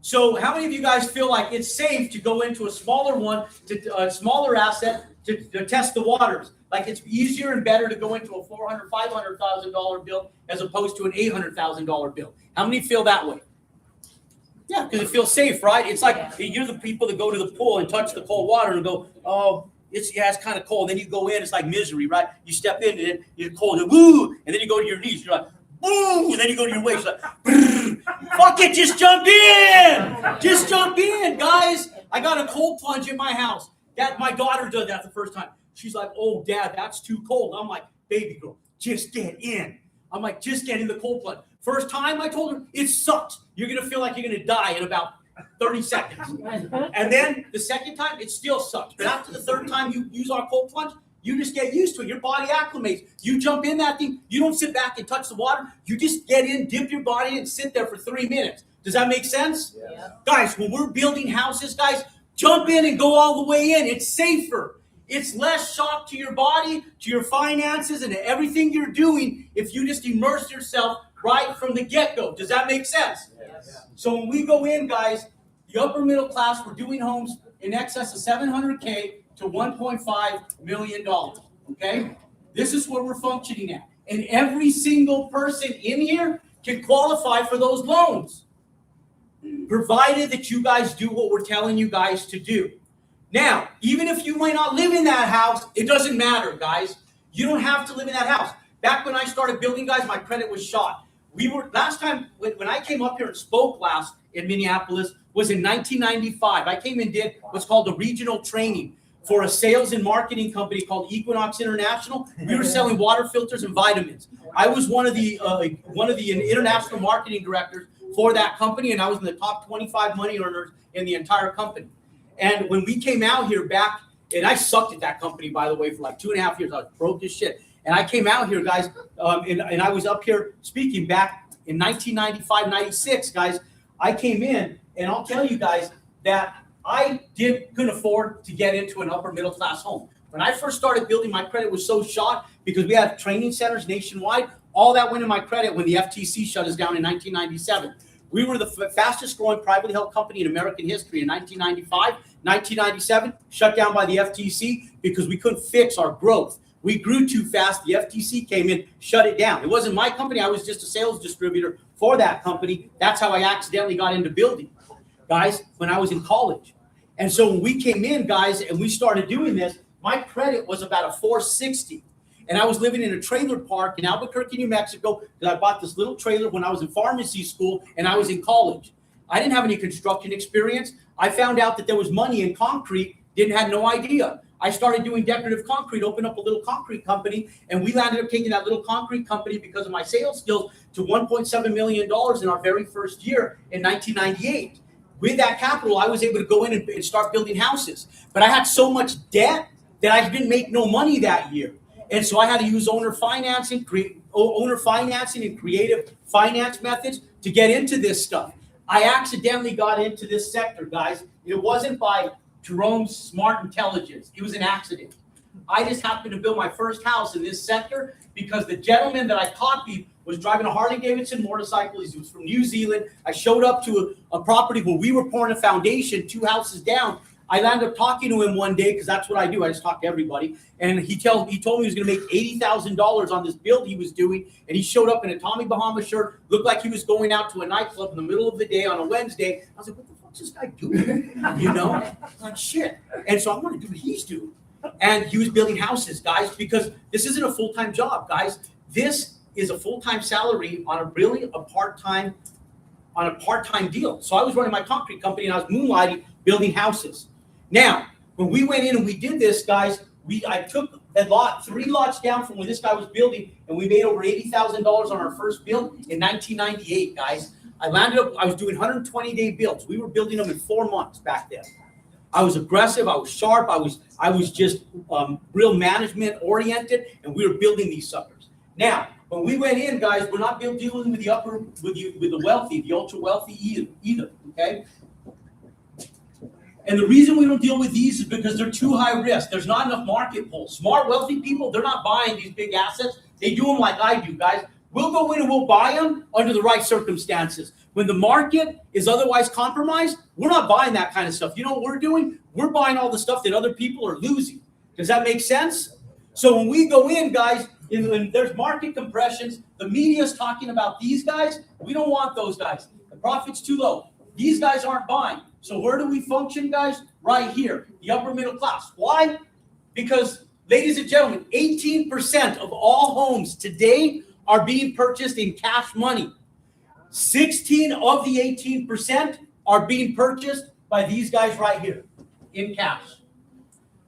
So how many of you guys feel like it's safe to go into a smaller one, a smaller asset to test the waters? Like it's easier and better to go into a $400,000, $500,000 bill as opposed to an $800,000 bill. How many feel that way? Yeah, because it feels safe, right? It's like you're the people that go to the pool and touch the cold water and go, oh, it's kind of cold. Then you go in, it's like misery, right? You step in and then you're cold, and woo, and then you go to your knees, you're like, woo, and then you go to your waist, like, fuck it, just jump in, guys. I got a cold plunge in my house. My daughter did that the first time. She's like, oh, Dad, that's too cold. I'm like, baby girl, just get in. I'm like, just get in the cold plunge. First time I told her, it sucked. You're going to feel like you're going to die in about 30 seconds. And then the second time, it still sucks. But after the third time you use our cold plunge, you just get used to it. Your body acclimates. You jump in that thing. You don't sit back and touch the water. You just get in, dip your body in, and sit there for 3 minutes. Does that make sense? Yeah. Guys, when we're building houses, guys, jump in and go all the way in. It's safer. It's less shock to your body, to your finances, and to everything you're doing if you just immerse yourself right from the get-go. Does that make sense? Yes. So when we go in, guys, the upper middle class, we're doing homes in excess of $700K to $1.5 million, okay? This is what we're functioning at. And every single person in here can qualify for those loans, provided that you guys do what we're telling you guys to do. Now, even if you might not live in that house, it doesn't matter, guys. You don't have to live in that house. Back when I started building, guys, my credit was shot. Last time when I came up here and spoke last in Minneapolis was in 1995. I came and did what's called a regional training for a sales and marketing company called Equinox International. We were selling water filters and vitamins. I was one of the international marketing directors for that company, and I was in the top 25 money earners in the entire company. And when we came out here back, and I sucked at that company, by the way, for like 2.5 years. I was broke as shit. And I came out here, guys, and I was up here speaking back in 1995, 96, guys. I came in, and I'll tell you guys that I couldn't afford to get into an upper middle class home. When I first started building, my credit was so shot because we had training centers nationwide. All that went in my credit when the FTC shut us down in 1997. We were the fastest growing privately held company in American history in 1995. 1997, shut down by the FTC because we couldn't fix our growth. We grew too fast. The FTC came in, shut it down. It wasn't my company. I was just a sales distributor for that company. That's how I accidentally got into building, guys, when I was in college. And so when we came in, guys, and we started doing this, my credit was about a 460. And I was living in a trailer park in Albuquerque, New Mexico, because I bought this little trailer when I was in pharmacy school and I was in college. I didn't have any construction experience. I found out that there was money in concrete, didn't have no idea. I started doing decorative concrete, opened up a little concrete company, and we landed up taking that little concrete company because of my sales skills to $1.7 million in our very first year in 1998. With that capital, I was able to go in and start building houses. But I had so much debt that I didn't make no money that year. And so I had to use owner financing and creative finance methods to get into this stuff. I accidentally got into this sector, guys. It wasn't by Jerome's smart intelligence. It was an accident. I just happened to build my first house in this sector because the gentleman that I copied was driving a Harley Davidson motorcycle. He was from New Zealand. I showed up to a property where we were pouring a foundation 2 houses down. I landed up talking to him one day because that's what I do. I just talk to everybody. And he told me he was going to make $80,000 on this build he was doing. And he showed up in a Tommy Bahama shirt, looked like he was going out to a nightclub in the middle of the day on a Wednesday. I was like, what the fuck's this guy doing? You know, I'm like, shit. And so I want to do what he's doing. And he was building houses, guys, because this isn't a full-time job, guys. This is a full-time salary on a part-time deal. So I was running my concrete company and I was moonlighting building houses. Now, when we went in and we did this, guys, I took a 3 lots down from where this guy was building, and we made over $80,000 on our first build in 1998, guys. I was doing 120-day builds. We were building them in 4 months back then. I was aggressive. I was sharp. I was just real management oriented, and we were building these suckers. Now, when we went in, guys, we're not dealing with the wealthy, the ultra wealthy either. Okay. And the reason we don't deal with these is because they're too high risk. There's not enough market pull. Smart, wealthy people, they're not buying these big assets. They do them like I do, guys. We'll go in and we'll buy them under the right circumstances. When the market is otherwise compromised, we're not buying that kind of stuff. You know what we're doing? We're buying all the stuff that other people are losing. Does that make sense? So when we go in, guys, when there's market compressions, the media's talking about these guys. We don't want those guys. The profit's too low. These guys aren't buying. So where do we function, guys? Right here, the upper middle class. Why? Because, ladies and gentlemen, 18% of all homes today are being purchased in cash money. 16 of the 18% are being purchased by these guys right here in cash.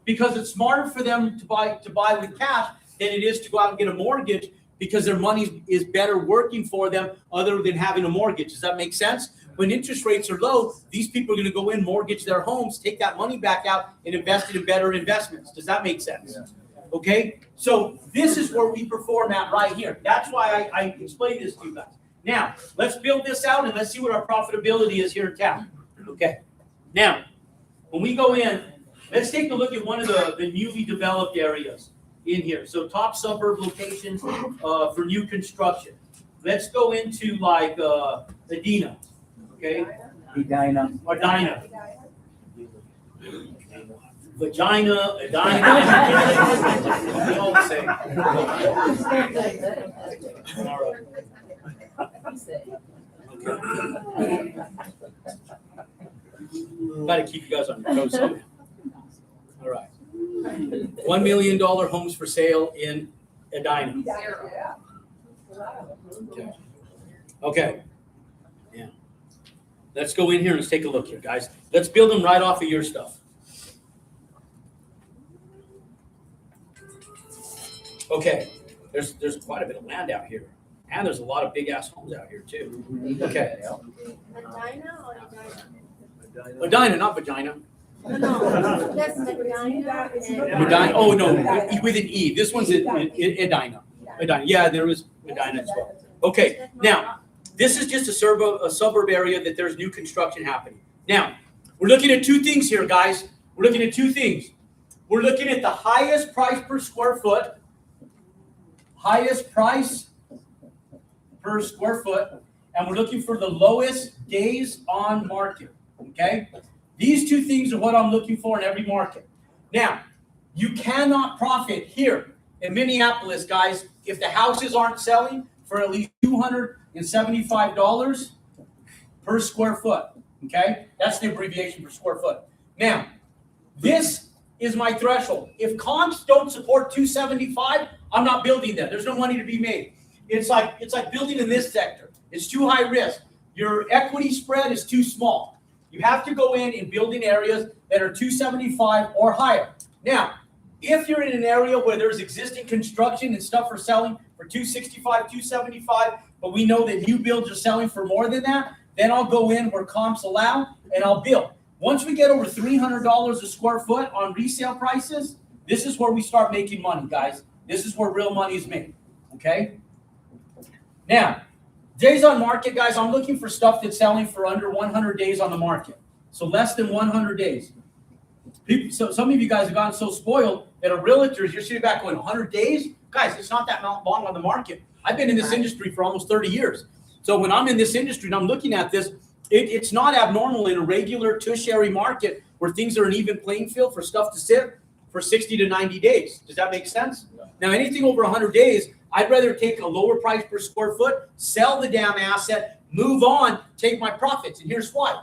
Because it's smarter for them to buy with cash than it is to go out and get a mortgage, because their money is better working for them other than having a mortgage. Does that make sense? When interest rates are low, these people are going to go in, mortgage their homes, take that money back out, and invest it in better investments. Does that make sense? Yeah. Okay? So this is where we perform at right here. That's why I explained this to you guys. Now, let's build this out and let's see what our profitability is here in town. Okay? Now, when we go in, let's take a look at one of the newly developed areas in here. So top suburb locations for new construction. Let's go into like Edina. Okay. Edina. Or Edina. Vagina, Edina. They're all the same. All right. Okay. Gotta keep you guys on your toes somehow. All right. $1 million homes for sale in Edina. Okay. Okay. Yeah. Let's go in here and let's take a look here, guys. Let's build them right off of your stuff. Okay. There's quite a bit of land out here. And there's a lot of big ass homes out here too. Okay. Medina or Medina? Medina, not vagina. No, that's Medina. Medina. Oh no, with an E. This one's Edina. Medina. Yeah, there was Medina as well. Okay. Now, this is just a suburb area that there's new construction happening. Now, we're looking at 2 things here, guys. We're looking at 2 things. We're looking at the highest price per square foot. Highest price per square foot, and we're looking for the lowest days on market, okay? These 2 things are what I'm looking for in every market. Now, you cannot profit here in Minneapolis, guys, if the houses aren't selling for at least $275 per square foot, okay? That's the abbreviation for square foot. Now, this is my threshold. If comps don't support 275, I'm not building them. There's no money to be made. It's like building in this sector. It's too high risk. Your equity spread is too small. You have to go in building areas that are 275 or higher. Now, if you're in an area where there's existing construction and stuff for selling for 265, 275, but we know that new builds are selling for more than that, then I'll go in where comps allow and I'll build. Once we get over $300 a square foot on resale prices, this is where we start making money, guys. This is where real money is made, okay? Now, days on market, guys, I'm looking for stuff that's selling for under 100 days on the market. So less than 100 days. So some of you guys have gotten so spoiled that are realtors, you're sitting back going, 100 days? Guys, it's not that long on the market. I've been in this industry for almost 30 years. So when I'm in this industry and I'm looking at this, it's not abnormal in a regular tertiary market where things are an even playing field for stuff to sit for 60 to 90 days. Does that make sense? Now, anything over 100 days, I'd rather take a lower price per square foot, sell the damn asset, move on, take my profits. And here's why.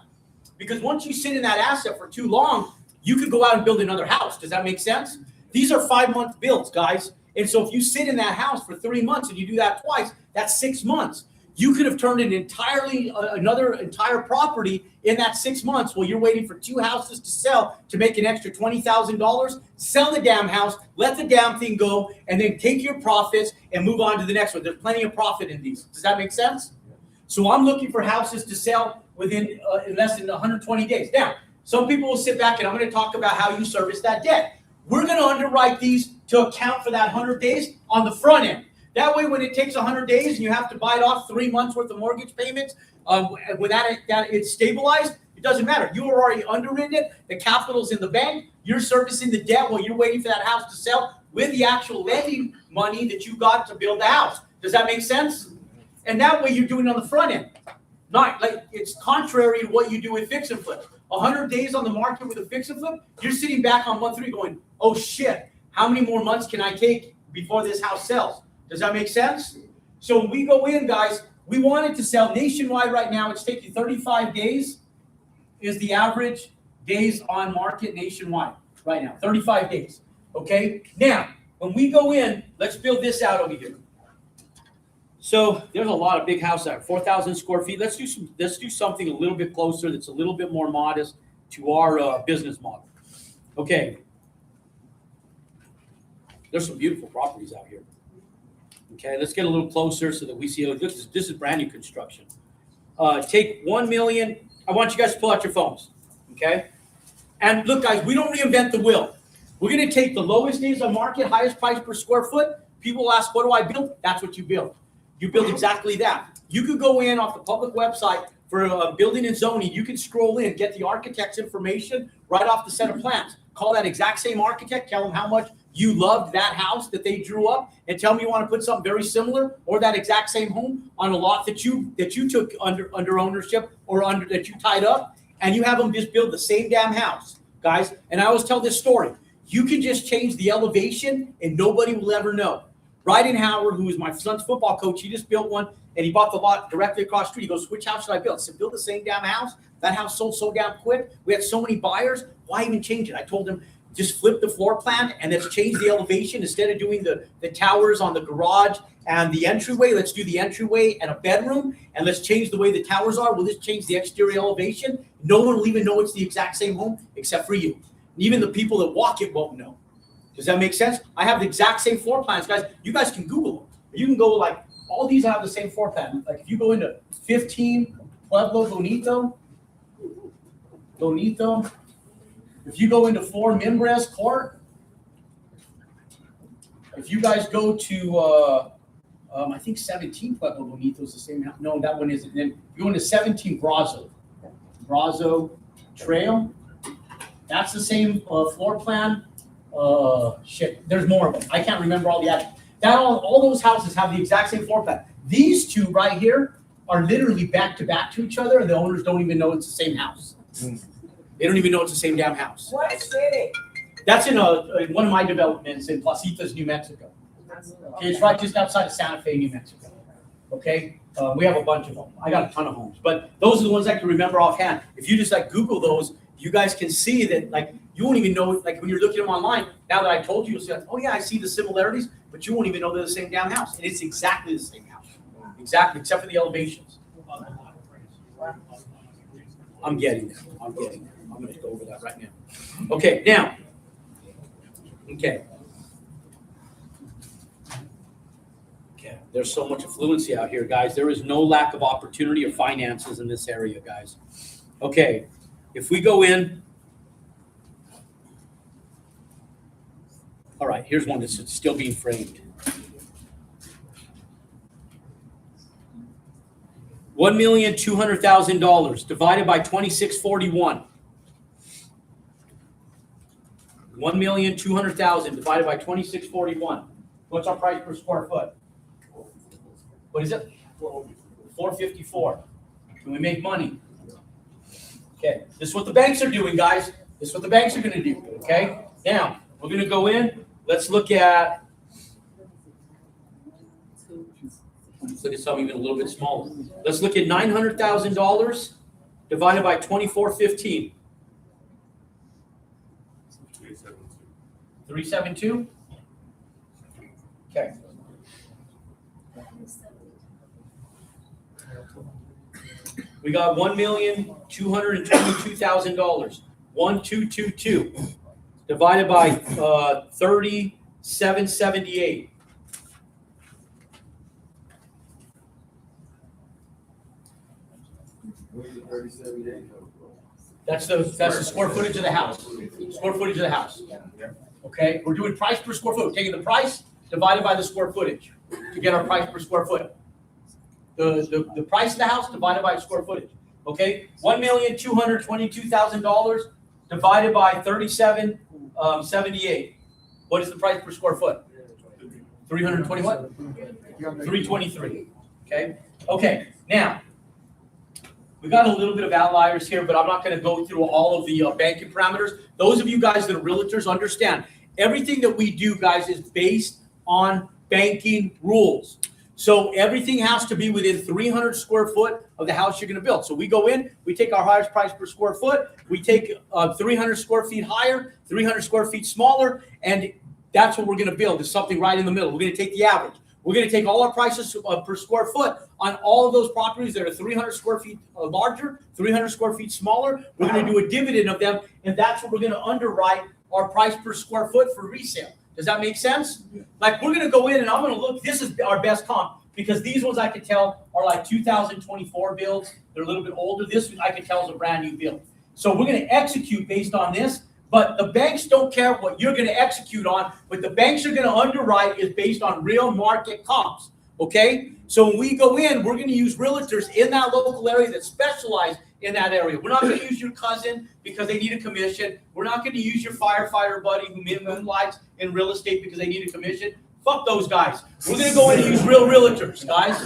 Because once you sit in that asset for too long, you could go out and build another house. Does that make sense? These are 5-month builds, guys. And so if you sit in that house for 3 months and you do that twice, that's 6 months. You could have turned an another entire property in that 6 months while you're waiting for 2 houses to sell to make an extra $20,000. Sell the damn house, let the damn thing go, and then take your profits and move on to the next one. There's plenty of profit in these. Does that make sense? So I'm looking for houses to sell within less than 120 days. Now, some people will sit back and I'm going to talk about how you service that debt. We're going to underwrite these to account for that 100 days on the front end. That way, when it takes 100 days and you have to bite off 3 months worth of mortgage payments, when it's stabilized, it doesn't matter. You are already underwritten it. The capital's in the bank. You're servicing the debt while you're waiting for that house to sell with the actual lending money that you got to build the house. Does that make sense? And that way, you're doing it on the front end. Not like it's contrary to what you do with fix and flip. 100 days on the market with a fix and flip, you're sitting back on month 3 going, oh shit, how many more months can I take before this house sells? Does that make sense? So when we go in, guys, we want it to sell nationwide right now. It's taking 35 days is the average days on market nationwide right now. 35 days. Okay? Now, when we go in, let's build this out over here. So there's a lot of big house out, 4,000 square feet. Let's do something a little bit closer that's a little bit more modest to our business model. Okay. There's some beautiful properties out here. Okay, let's get a little closer so that we see. This is brand new construction. Take 1 million. I want you guys to pull out your phones. Okay, and look, guys, we don't reinvent the wheel. We're going to take the lowest days on market, highest price per square foot. People ask, what do I build? That's what you build. You build exactly that. You could go in off the public website for building and zoning. You can scroll in, get the architect's information right off the set of plans. Call that exact same architect. Tell them how much you loved that house that they drew up, and tell me you want to put something very similar or that exact same home on a lot that you took under ownership or that you tied up, and you have them just build the same damn house, guys. And I always tell this story. You can just change the elevation and nobody will ever know. Ryden Howard, who is my son's football coach, he just built one and he bought the lot directly across the street. He goes, which house should I build? I said, build the same damn house. That house sold so damn quick. We had so many buyers. Why even change it? I told him, just flip the floor plan and let's change the elevation. Instead of doing the towers on the garage and the entryway, let's do the entryway and a bedroom, and let's change the way the towers are. We'll just change the exterior elevation. No one will even know it's the exact same home except for you. Even the people that walk it won't know. Does that make sense? I have the exact same floor plans, guys. You guys can Google them. You can go like, all these have the same floor plan. Like if you go into 15 Pueblo Bonito, if you go into 4 Mimbres Court, if you guys go to, I think 17 Pueblo Bonito is the same house. No, that one isn't. Then you go into 17 Brazo Trail. That's the same floor plan. There's more of them. I can't remember all the address. All those houses have the exact same floor plan. These two right here are literally back to back to each other, and the owners don't even know it's the same house. They don't even know it's the same damn house. What city? That's in one of my developments in Placitas, New Mexico. Okay, it's right just outside of Santa Fe, New Mexico. Okay, we have a bunch of them. I got a ton of homes, but those are the ones I can remember offhand. If you just like Google those, you guys can see that like you won't even know like when you're looking at them online. Now that I told you, you'll say, oh yeah, I see the similarities, but you won't even know they're the same damn house, and it's exactly the same house, exactly except for the elevations. I'm getting there. I'm going to go over that right now. Okay, now. Okay. Okay. There's so much affluency out here, guys. There is no lack of opportunity or finances in this area, guys. Okay. If we go in. All right, here's one that's still being framed. $1,200,000 divided by 2641. 1,200,000 divided by 2641. What's our price per square foot? What is it? 454. Can we make money? Okay, this is what the banks are doing, guys. This is what the banks are going to do. Okay, now we're going to go in. Let's look at. Let's look at something even a little bit smaller. Let's look at $900,000 divided by 2415. 372. Okay. We got $1,222,000. 1222 divided by 3778. That's the square footage of the house. Square footage of the house. Okay, we're doing price per square foot. We're taking the price divided by the square footage to get our price per square foot. The price of the house divided by square footage. Okay, $1,222,000 divided by 3778. What is the price per square foot? 320 what? 323. Okay. Okay. Now we got a little bit of outliers here, but I'm not going to go through all of the banking parameters. Those of you guys that are realtors understand everything that we do, guys, is based on banking rules. So everything has to be within 300 square foot of the house you're going to build. So we go in, we take our highest price per square foot, we take 300 square feet higher, 300 square feet smaller, and that's what we're going to build. Is something right in the middle. We're going to take the average. We're going to take all our prices per square foot on all of those properties that are 300 square feet larger, 300 square feet smaller. We're going to do a dividend of them, and that's what we're going to underwrite our price per square foot for resale. Does that make sense? Like we're going to go in and I'm going to look. This is our best comp because these ones I could tell are like 2024 builds. They're a little bit older. This I could tell is a brand new build. So we're going to execute based on this. But the banks don't care what you're going to execute on. What the banks are going to underwrite is based on real market comps. Okay? So when we go in, we're going to use realtors in that local area that specialize in that area. We're not going to use your cousin because they need a commission. We're not going to use your firefighter buddy who moonlights in real estate because they need a commission. Fuck those guys. We're going to go in and use real realtors, guys.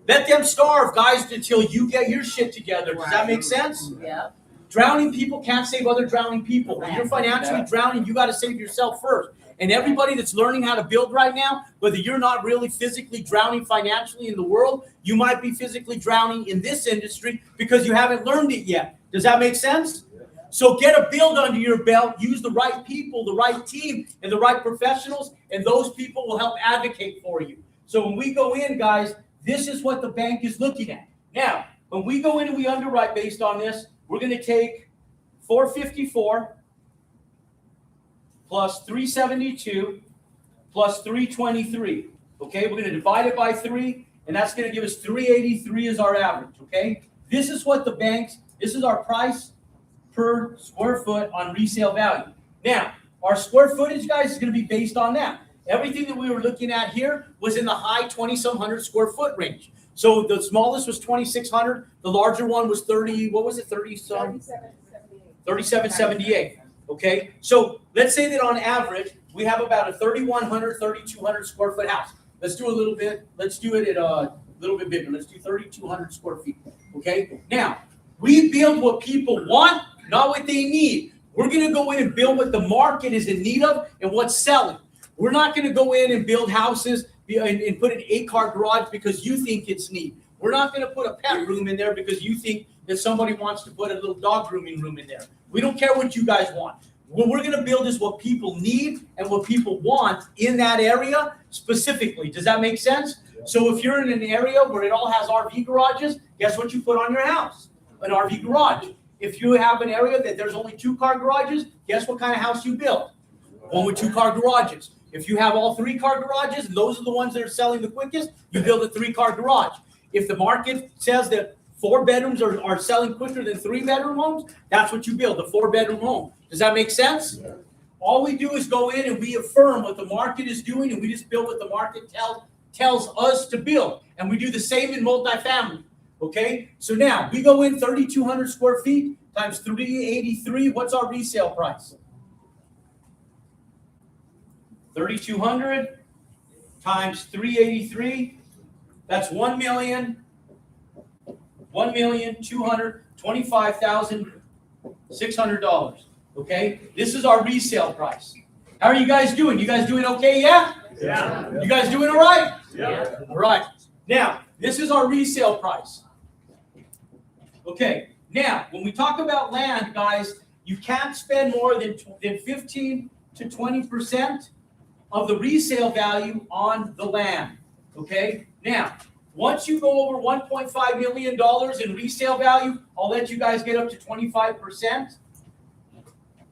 Let them starve, guys, until you get your shit together. Does that make sense? Yeah. Drowning people can't save other drowning people. When you're financially drowning, you got to save yourself first. And everybody that's learning how to build right now, whether you're not really physically drowning financially in the world, you might be physically drowning in this industry because you haven't learned it yet. Does that make sense? So get a build under your belt, use the right people, the right team, and the right professionals, and those people will help advocate for you. So when we go in, guys, this is what the bank is looking at. Now, when we go in and we underwrite based on this, we're going to take 454 plus 372 plus 323. Okay, we're going to divide it by 3, and that's going to give us 383 as our average. Okay, this is what the banks, this is our price per square foot on resale value. Now, our square footage, guys, is going to be based on that. Everything that we were looking at here was in the high 20-some hundred square foot range. So the smallest was 2,600. The larger one was 30. What was it? 30-some. 3778. Okay. So let's say that on average we have about a 3,100, 3,200 square foot house. Let's do a little bit. Let's do it at a little bit bigger. Let's do 3,200 square feet. Okay. Now we build what people want, not what they need. We're going to go in and build what the market is in need of and what's selling. We're not going to go in and build houses and put an 8-car garage because you think it's neat. We're not going to put a pet room in there because you think that somebody wants to put a little dog grooming room in there. We don't care what you guys want. What we're going to build is what people need and what people want in that area specifically. Does that make sense? Yeah. So if you're in an area where it all has RV garages, guess what you put on your house? An RV garage. If you have an area that there's only 2-car garages, guess what kind of house you build? One with 2-car garages. If you have all 3-car garages, and those are the ones that are selling the quickest, you build a 3-car garage. If the market says that 4 bedrooms are selling quicker than 3-bedroom homes, that's what you build, a 4-bedroom home. Does that make sense? Yeah. All we do is go in and we affirm what the market is doing, and we just build what the market tells us to build. And we do the same in multifamily. Okay? So now we go in 3,200 square feet times 383. What's our resale price? 3,200 times 383. That's $1,225,600. Okay, this is our resale price. How are you guys doing? You guys doing okay? Yeah. Yeah. You guys doing all right? Yeah. All right. Now this is our resale price. Okay. Now when we talk about land, guys, you can't spend more than 15 to 20% of the resale value on the land. Okay. Now, once you go over $1.5 million in resale value, I'll let you guys get up to 25%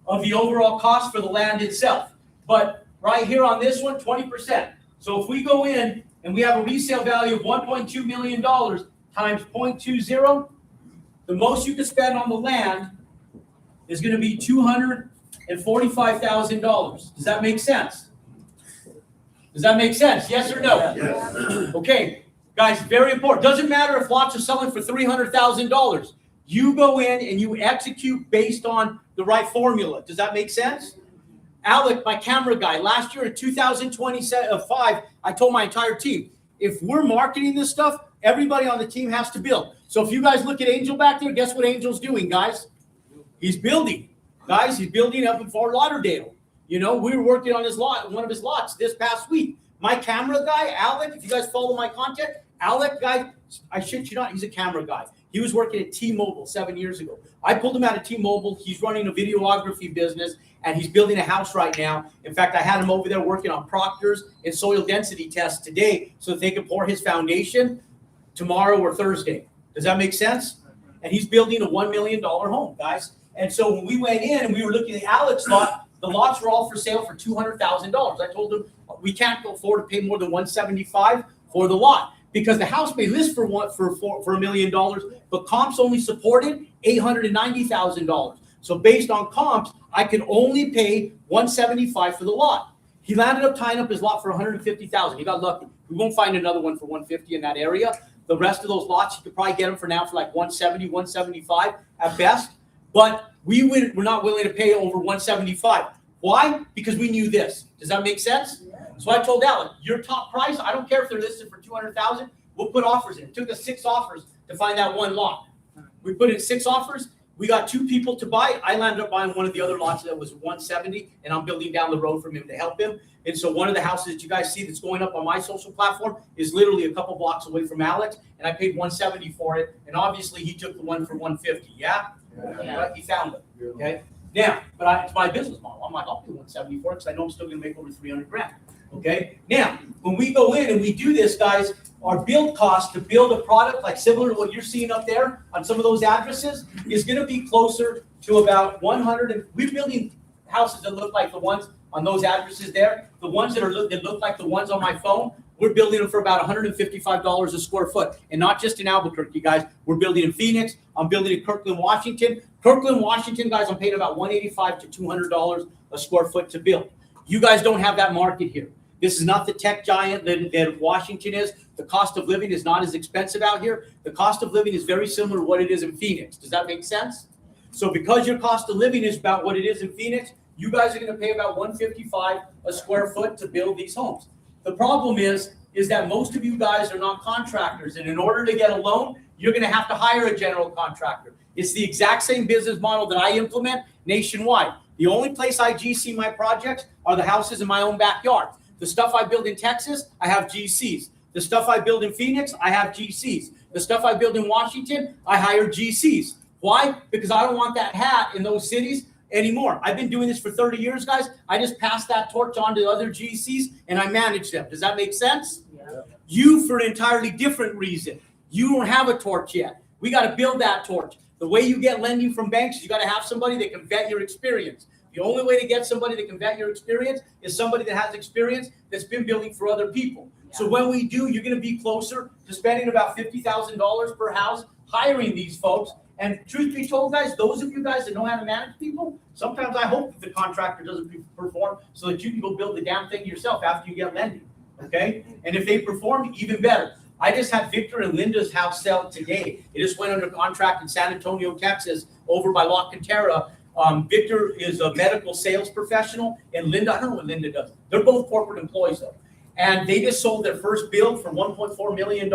of the overall cost for the land itself. But right here on this one, 20%. So if we go in and we have a resale value of $1.2 million times 0.20, the most you can spend on the land is going to be $245,000. Does that make sense? Does that make sense? Yes or no? Yes. Okay, guys, very important. Doesn't matter if lots are selling for $300,000. You go in and you execute based on the right formula. Does that make sense? Alec, my camera guy, last year in 2025, I told my entire team, if we're marketing this stuff, everybody on the team has to build. So if you guys look at Angel back there, guess what Angel's doing, guys? He's building. Guys, he's building up in Fort Lauderdale. You know, we were working on his lot, one of his lots this past week. My camera guy, Alec, if you guys follow my content, Alec guy, I shit you not, he's a camera guy. He was working at T-Mobile 7 years ago. I pulled him out of T-Mobile. He's running a videography business, and he's building a house right now. In fact, I had him over there working on proctors and soil density tests today so that they could pour his foundation tomorrow or Thursday. Does that make sense? And he's building a $1 million home, guys. And so when we went in and we were looking at Alec's lot, the lots were all for sale for $200,000. I told him we can't afford to pay more than $175,000 for the lot because the house may list for $1 million, but comps only supported $890,000. So based on comps, I can only pay $175,000 for the lot. He landed up tying up his lot for $150,000. He got lucky. We won't find another one for $150,000 in that area. The rest of those lots, you could probably get them for now for like $170,000, $175,000 at best. But we're not willing to pay over $175,000. Why? Because we knew this. Does that make sense? Yeah. So I told Alan, your top price, I don't care if they're listed for $200,000. We'll put offers in. It took us 6 offers to find that one lot. We put in 6 offers. We got 2 people to buy. I landed up buying one of the other lots that was $170,000, and I'm building down the road from him to help him. And so one of the houses that you guys see that's going up on my social platform is literally a couple blocks away from Alex, and I paid $170,000 for it. And obviously he took the one for $150,000. Yeah. Right? He found it. Okay. Now, but it's my business model. I'm like, I'll do $174 because I know I'm still going to make over $300,000. Okay. Now, when we go in and we do this, guys, our build cost to build a product like similar to what you're seeing up there on some of those addresses is going to be closer to about 100. And we're building houses that look like the ones on those addresses there. The ones that look like the ones on my phone. We're building them for about $155 a square foot. And not just in Albuquerque, guys. We're building in Phoenix. I'm building in Kirkland, Washington. Kirkland, Washington, guys, I'm paying about $185 to $200 a square foot to build. You guys don't have that market here. This is not the tech giant that Washington is. The cost of living is not as expensive out here. The cost of living is very similar to what it is in Phoenix. Does that make sense? So because your cost of living is about what it is in Phoenix, you guys are going to pay about $155 a square foot to build these homes. The problem is that most of you guys are not contractors, and in order to get a loan, you're going to have to hire a general contractor. It's the exact same business model that I implement nationwide. The only place I GC my projects are the houses in my own backyard. The stuff I build in Texas, I have GCs. The stuff I build in Phoenix, I have GCs. The stuff I build in Washington, I hire GCs. Why? Because I don't want that hat in those cities anymore. I've been doing this for 30 years, guys. I just pass that torch on to other GCs and I manage them. Does that make sense? Yeah. You, for an entirely different reason. You don't have a torch yet. We got to build that torch. The way you get lending from banks is you got to have somebody that can vet your experience. The only way to get somebody that can vet your experience is somebody that has experience that's been building for other people. Yeah. So when we do, you're going to be closer to spending about $50,000 per house hiring these folks. And truth be told, guys, those of you guys that know how to manage people, sometimes I hope that the contractor doesn't perform so that you can go build the damn thing yourself after you get lending. Okay? And if they perform, even better. I just had Victor and Linda's house sell today. It just went under contract in San Antonio, Texas, over by La Cantera. Victor is a medical sales professional, and Linda, I don't know what Linda does. They're both corporate employees, though. And they just sold their first build for $1.4 million.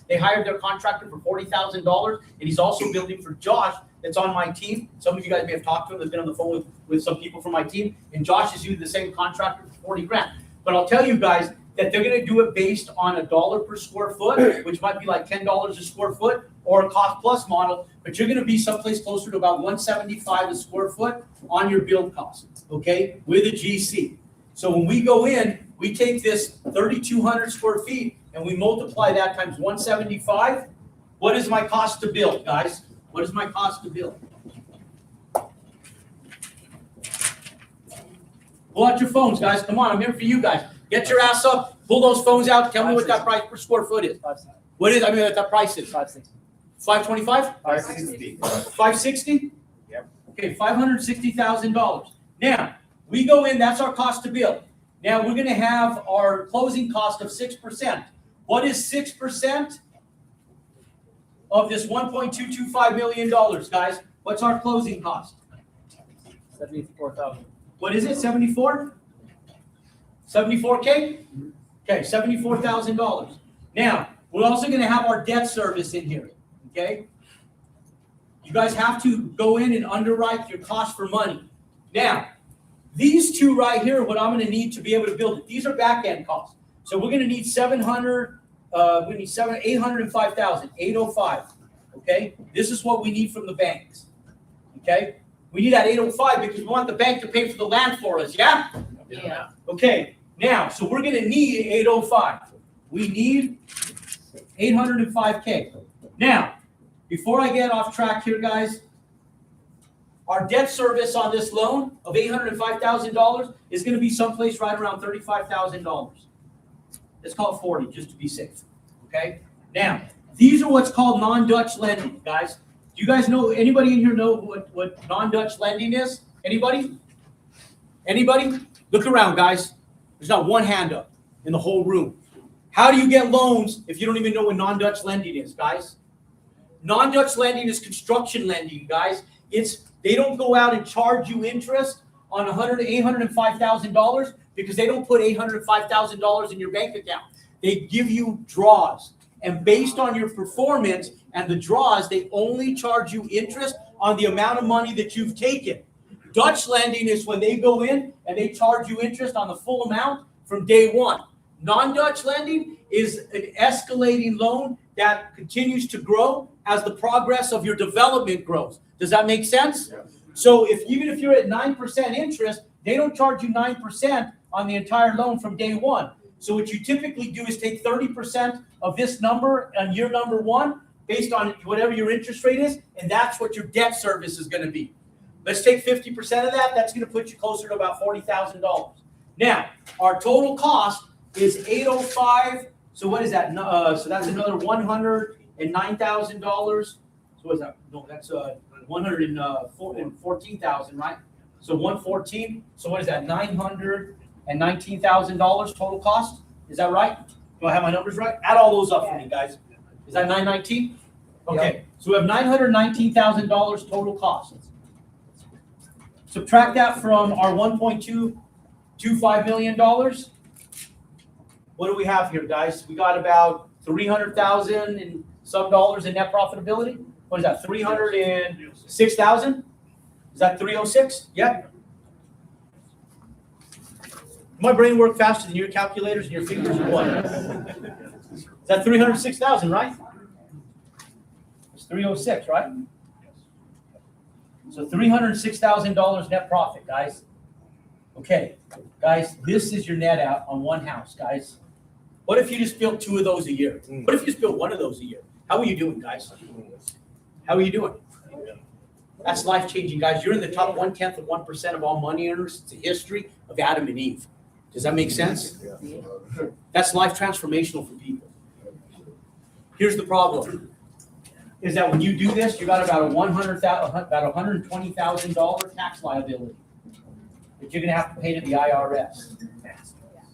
They hired their contractor for $40,000, and he's also building for Josh that's on my team. Some of you guys may have talked to him. They've been on the phone with some people from my team, and Josh is using the same contractor for 40 grand. But I'll tell you guys that they're going to do it based on $1 per square foot, which might be like $10 a square foot, or a cost plus model, but you're going to be someplace closer to about $175 a square foot on your build cost, okay, with a GC. So when we go in, we take this 3,200 square feet and we multiply that times 175. What is my cost to build, guys? What is my cost to build? Pull out your phones, guys. Come on, I'm here for you guys. Get your ass up. Pull those phones out. Tell me what that price per square foot is. What is? I mean, what that price is. 560. 525. 560. 560. Yep. Okay, $560,000. Now we go in. That's our cost to build. Now we're going to have our closing cost of 6%. What is 6% of this $1.225 million, guys? What's our closing cost? 74,000. What is it? 74? 74K? Okay, $74,000. Now, we're also going to have our debt service in here, okay? You guys have to go in and underwrite your cost for money. Now, these two right here are what I'm going to need to be able to build it. These are back-end costs. So we're going to need 805,000, 805, okay? This is what we need from the banks, okay? We need that 805 because we want the bank to pay for the land for us, yeah? Yeah. Okay, now, so we're going to need 805. We need 805K. Now, before I get off track here, guys, our debt service on this loan of $805,000 is going to be someplace right around $35,000. Let's call it 40 just to be safe, okay? Now, these are what's called non-Dutch lending, guys. Do you guys know, anybody in here know what non-Dutch lending is? Anybody? Anybody? Look around, guys. There's not one hand up in the whole room. How do you get loans if you don't even know what non-Dutch lending is, guys? Non-Dutch lending is construction lending, guys. They don't go out and charge you interest on $805,000 because they don't put $805,000 in your bank account. They give you draws. And based on your performance and the draws, they only charge you interest on the amount of money that you've taken. Dutch lending is when they go in and they charge you interest on the full amount from day one. Non-Dutch lending is an escalating loan that continues to grow as the progress of your development grows. Does that make sense? Yeah. So even if you're at 9% interest, they don't charge you 9% on the entire loan from day one. So what you typically do is take 30% of this number on year number one based on whatever your interest rate is, and that's what your debt service is going to be. Let's take 50% of that. That's going to put you closer to about $40,000. Now, our total cost is $805. So what is that? So that's another $109,000. So what is that? No, that's $114,000, right? So 114. So what is that? $919,000 total cost. Is that right? Do I have my numbers right? Add all those up for me, guys. Is that 919? Okay. So we have $919,000 total cost. Subtract that from our $1.225 million. What do we have here, guys? We got about $300,000 and some dollars in net profitability. What is that? $306,000? Is that 306? Yep. My brain work faster than your calculators and your fingers or what? Is that 306,000, right? It's 306, right? So $306,000 net profit, guys. Okay, guys, this is your net out on one house, guys. What if you just built 2 of those a year? What if you just built 1 of those a year? How are you doing, guys? How are you doing? That's life-changing, guys. You're in the top 1/10 of 1% of all money earners. It's the history of Adam and Eve. Does that make sense? That's life transformational for people. Here's the problem: is that when you do this, you got about $120,000 tax liability that you're going to have to pay to the IRS.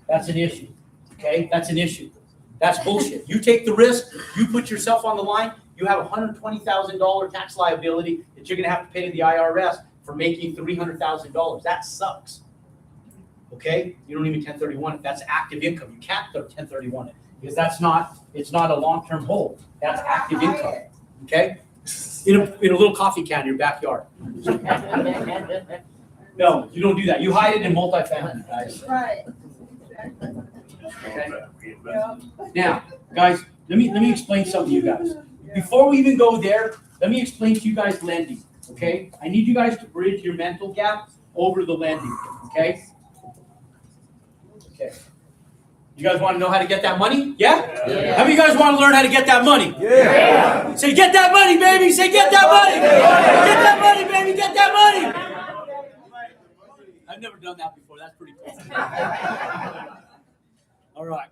That's an issue. Okay, that's an issue. That's bullshit. You take the risk. You put yourself on the line. You have $120,000 tax liability that you're going to have to pay to the IRS for making $300,000. That sucks. Okay, you don't even 1031 it. That's active income. You can't 1031 it because it's not a long-term hold. That's active income. Okay, in a little coffee can in your backyard. No, you don't do that. You hide it in multifamily, guys. Right. Okay. Now, guys, let me explain something to you guys. Before we even go there, let me explain to you guys lending. Okay, I need you guys to bridge your mental gap over the lending. Okay. Okay. You guys want to know how to get that money? Yeah? Yeah. How many of you guys want to learn how to get that money? Yeah. Say, get that money, baby. Say, get that money. Get that money, baby. Get that money. I've never done that before. That's pretty cool. All right.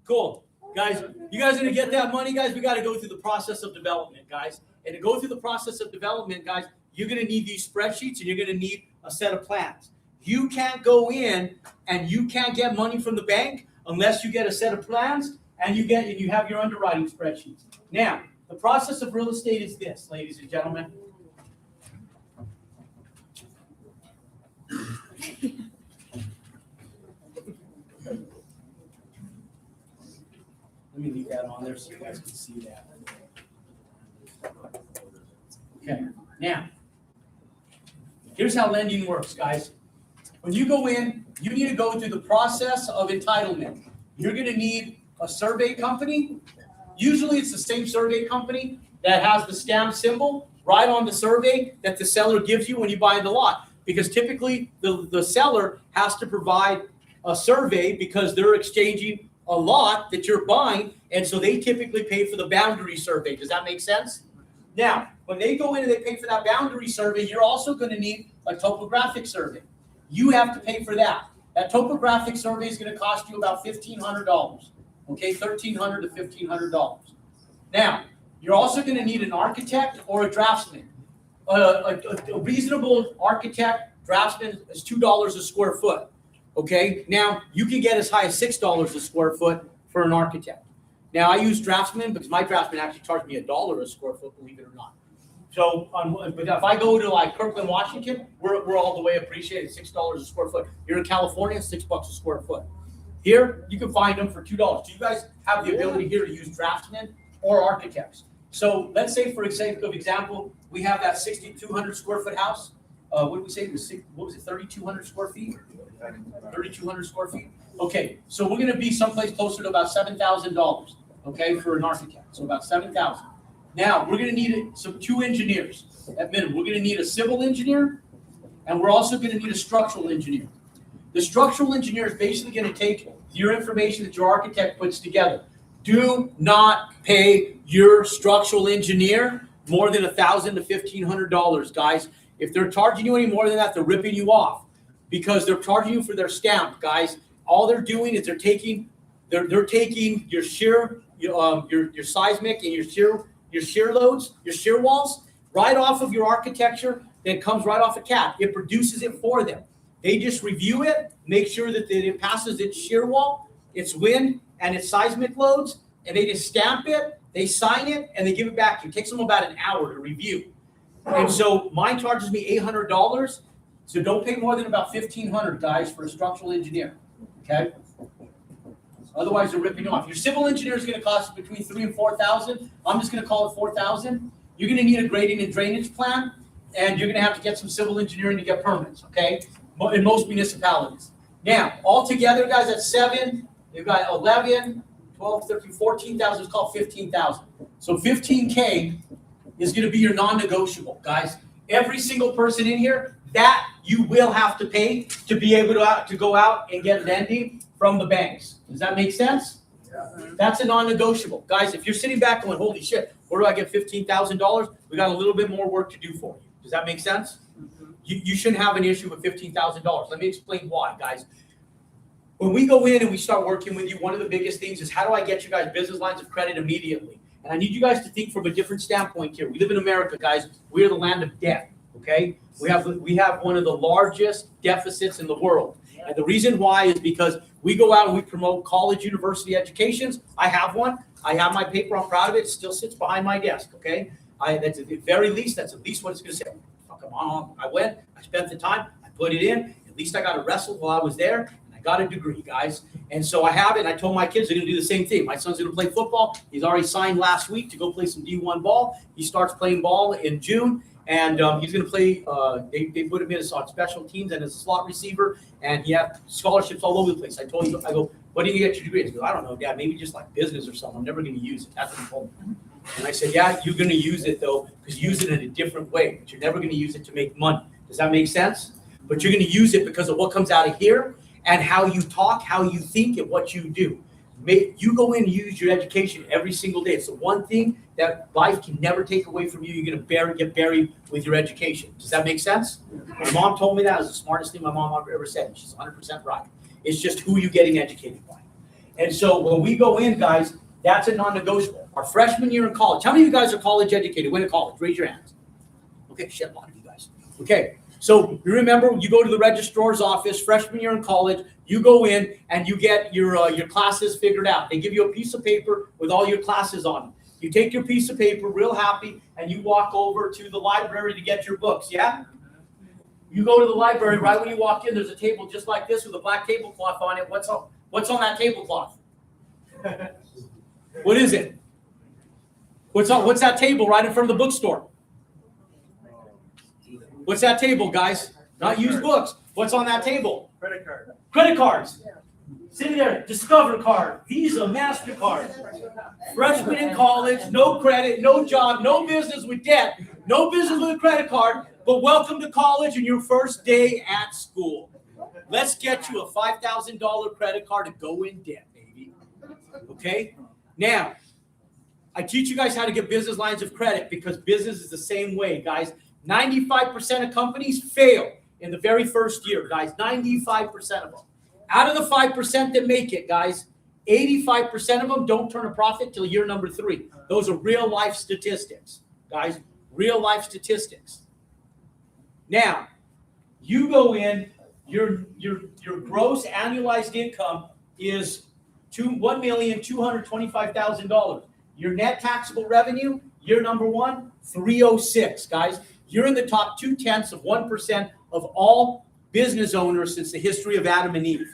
Cool. Guys, you guys are going to get that money, guys? We got to go through the process of development, guys. And to go through the process of development, guys, you're going to need these spreadsheets and you're going to need a set of plans. You can't go in and you can't get money from the bank unless you get a set of plans and you have your underwriting spreadsheets. Now, the process of real estate is this, ladies and gentlemen. Let me leave that on there so you guys can see that. Okay, now, here's how lending works, guys. When you go in, you need to go through the process of entitlement. You're going to need a survey company. Usually it's the same survey company that has the stamp symbol right on the survey that the seller gives you when you buy the lot. Because typically the seller has to provide a survey because they're exchanging a lot that you're buying, and so they typically pay for the boundary survey. Does that make sense? Now, when they go in and they pay for that boundary survey, you're also going to need a topographic survey. You have to pay for that. That topographic survey is going to cost you about $1,500. Okay, $1,300 to $1,500. Now, you're also going to need an architect or a draftsman. A reasonable architect, draftsman is $2 a square foot. Okay, now you can get as high as $6 a square foot for an architect. Now I use draftsman because my draftsman actually charged me $1 a square foot, believe it or not. So, but if I go to like Kirkland, Washington, we're all the way appreciated, $6 a square foot. Here in California, $6 a square foot. Here, you can find them for $2. Do you guys have the ability here to use draftsmen or architects? So let's say, for example, we have that 6,200 square foot house. What did we say? What was it? 3,200 square feet? 3,200 square feet. Okay, so we're going to be someplace closer to about $7,000. Okay, for an architect. So about $7,000. Now we're going to need two engineers at minimum. We're going to need a civil engineer, and we're also going to need a structural engineer. The structural engineer is basically going to take your information that your architect puts together. Do not pay your structural engineer more than $1,000 to $1,500, guys. If they're charging you any more than that, they're ripping you off because they're charging you for their stamp, guys. All they're doing is they're taking your shear, your seismic and your shear loads, your shear walls, right off of your architecture that comes right off a CAD. It produces it for them. They just review it, make sure that it passes its shear wall, its wind, and its seismic loads, and they just stamp it, they sign it, and they give it back to you. It takes them about an hour to review. And so mine charges me $800, so don't pay more than about $1,500, guys, for a structural engineer, okay? Otherwise, they're ripping you off. Your civil engineer is going to cost between $3,000 and $4,000. I'm just going to call it $4,000. You're going to need a grading and drainage plan, and you're going to have to get some civil engineering to get permits, okay? In most municipalities. Now, all together, guys, that's 7. You've got 11, 12, 13, 14,000. It's called 15,000. So 15K is going to be your non-negotiable, guys. Every single person in here, that you will have to pay to be able to go out and get lending from the banks. Does that make sense? Yeah. That's a non-negotiable. Guys, if you're sitting back going, holy shit, where do I get $15,000? We got a little bit more work to do for you. Does that make sense? You shouldn't have an issue with $15,000. Let me explain why, guys. When we go in and we start working with you, one of the biggest things is how do I get you guys business lines of credit immediately? And I need you guys to think from a different standpoint here. We live in America, guys. We are the land of debt, okay? We have one of the largest deficits in the world. And the reason why is because we go out and we promote college, university educations. I have one. I have my paper. I'm proud of it. It still sits behind my desk, okay? That's at the very least, that's at least what it's going to say. Oh, come on. I went. I spent the time. I put it in. At least I got to wrestle while I was there. Got a degree, guys. And so I have it, and I told my kids they're going to do the same thing. My son's going to play football. He's already signed last week to go play some D1 ball. He starts playing ball in June, and he's going to play, they put him in on special teams and as a slot receiver, and he has scholarships all over the place. I told him, I go, what did you get your degree? He goes, I don't know, Dad, maybe just like business or something. I'm never going to use it. That's what he told me. And I said, yeah, you're going to use it, though, because use it in a different way. But you're never going to use it to make money. Does that make sense? But you're going to use it because of what comes out of here, and how you talk, how you think, and what you do. You go in and use your education every single day. It's the one thing that life can never take away from you. You're going to get buried with your education. Does that make sense? My mom told me that was the smartest thing my mom ever said. She's 100% right. It's just who you're getting educated by. And so when we go in, guys, that's a non-negotiable. Our freshman year in college. How many of you guys are college educated? Went to college? Raise your hands. Okay, shit, a lot of you guys. Okay. So you remember, you go to the registrar's office, freshman year in college, you go in and you get your classes figured out. They give you a piece of paper with all your classes on it. You take your piece of paper, real happy, and you walk over to the library to get your books, yeah? You go to the library, right when you walk in, there's a table just like this with a black tablecloth on it. What's on that tablecloth? What is it? What's that table right in front of the bookstore? What's that table, guys? Not used books. What's on that table? Credit card. Credit cards. Sitting there, Discover card, Visa, MasterCard. Freshman in college, no credit, no job, no business with debt, no business with a credit card, but welcome to college and your first day at school. Let's get you a $5,000 credit card to go in debt, baby. Okay? Now, I teach you guys how to get business lines of credit because business is the same way, guys. 95% of companies fail in the very first year, guys. 95% of them. Out of the 5% that make it, guys, 85% of them don't turn a profit till year number 3. Those are real life statistics, guys. Real life statistics. Now, you go in, your gross annualized income is $1,225,000. Your net taxable revenue, year number 1, 306, guys. You're in the top 0.2% of all business owners since the history of Adam and Eve.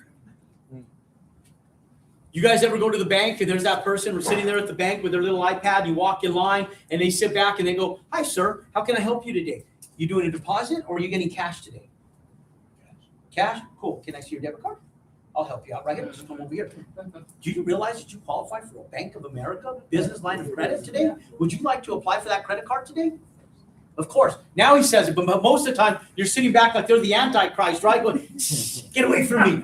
You guys ever go to the bank and there's that person who's sitting there at the bank with their little iPad, you walk in line and they sit back and they go, hi, sir, how can I help you today? You doing a deposit or are you getting cash today? Cash? Cool. Can I see your debit card? I'll help you out right here. Just come over here. Do you realize that you qualify for a Bank of America business line of credit today? Would you like to apply for that credit card today? Of course. Now he says it, but most of the time you're sitting back like they're the Antichrist, right? Going, get away from me.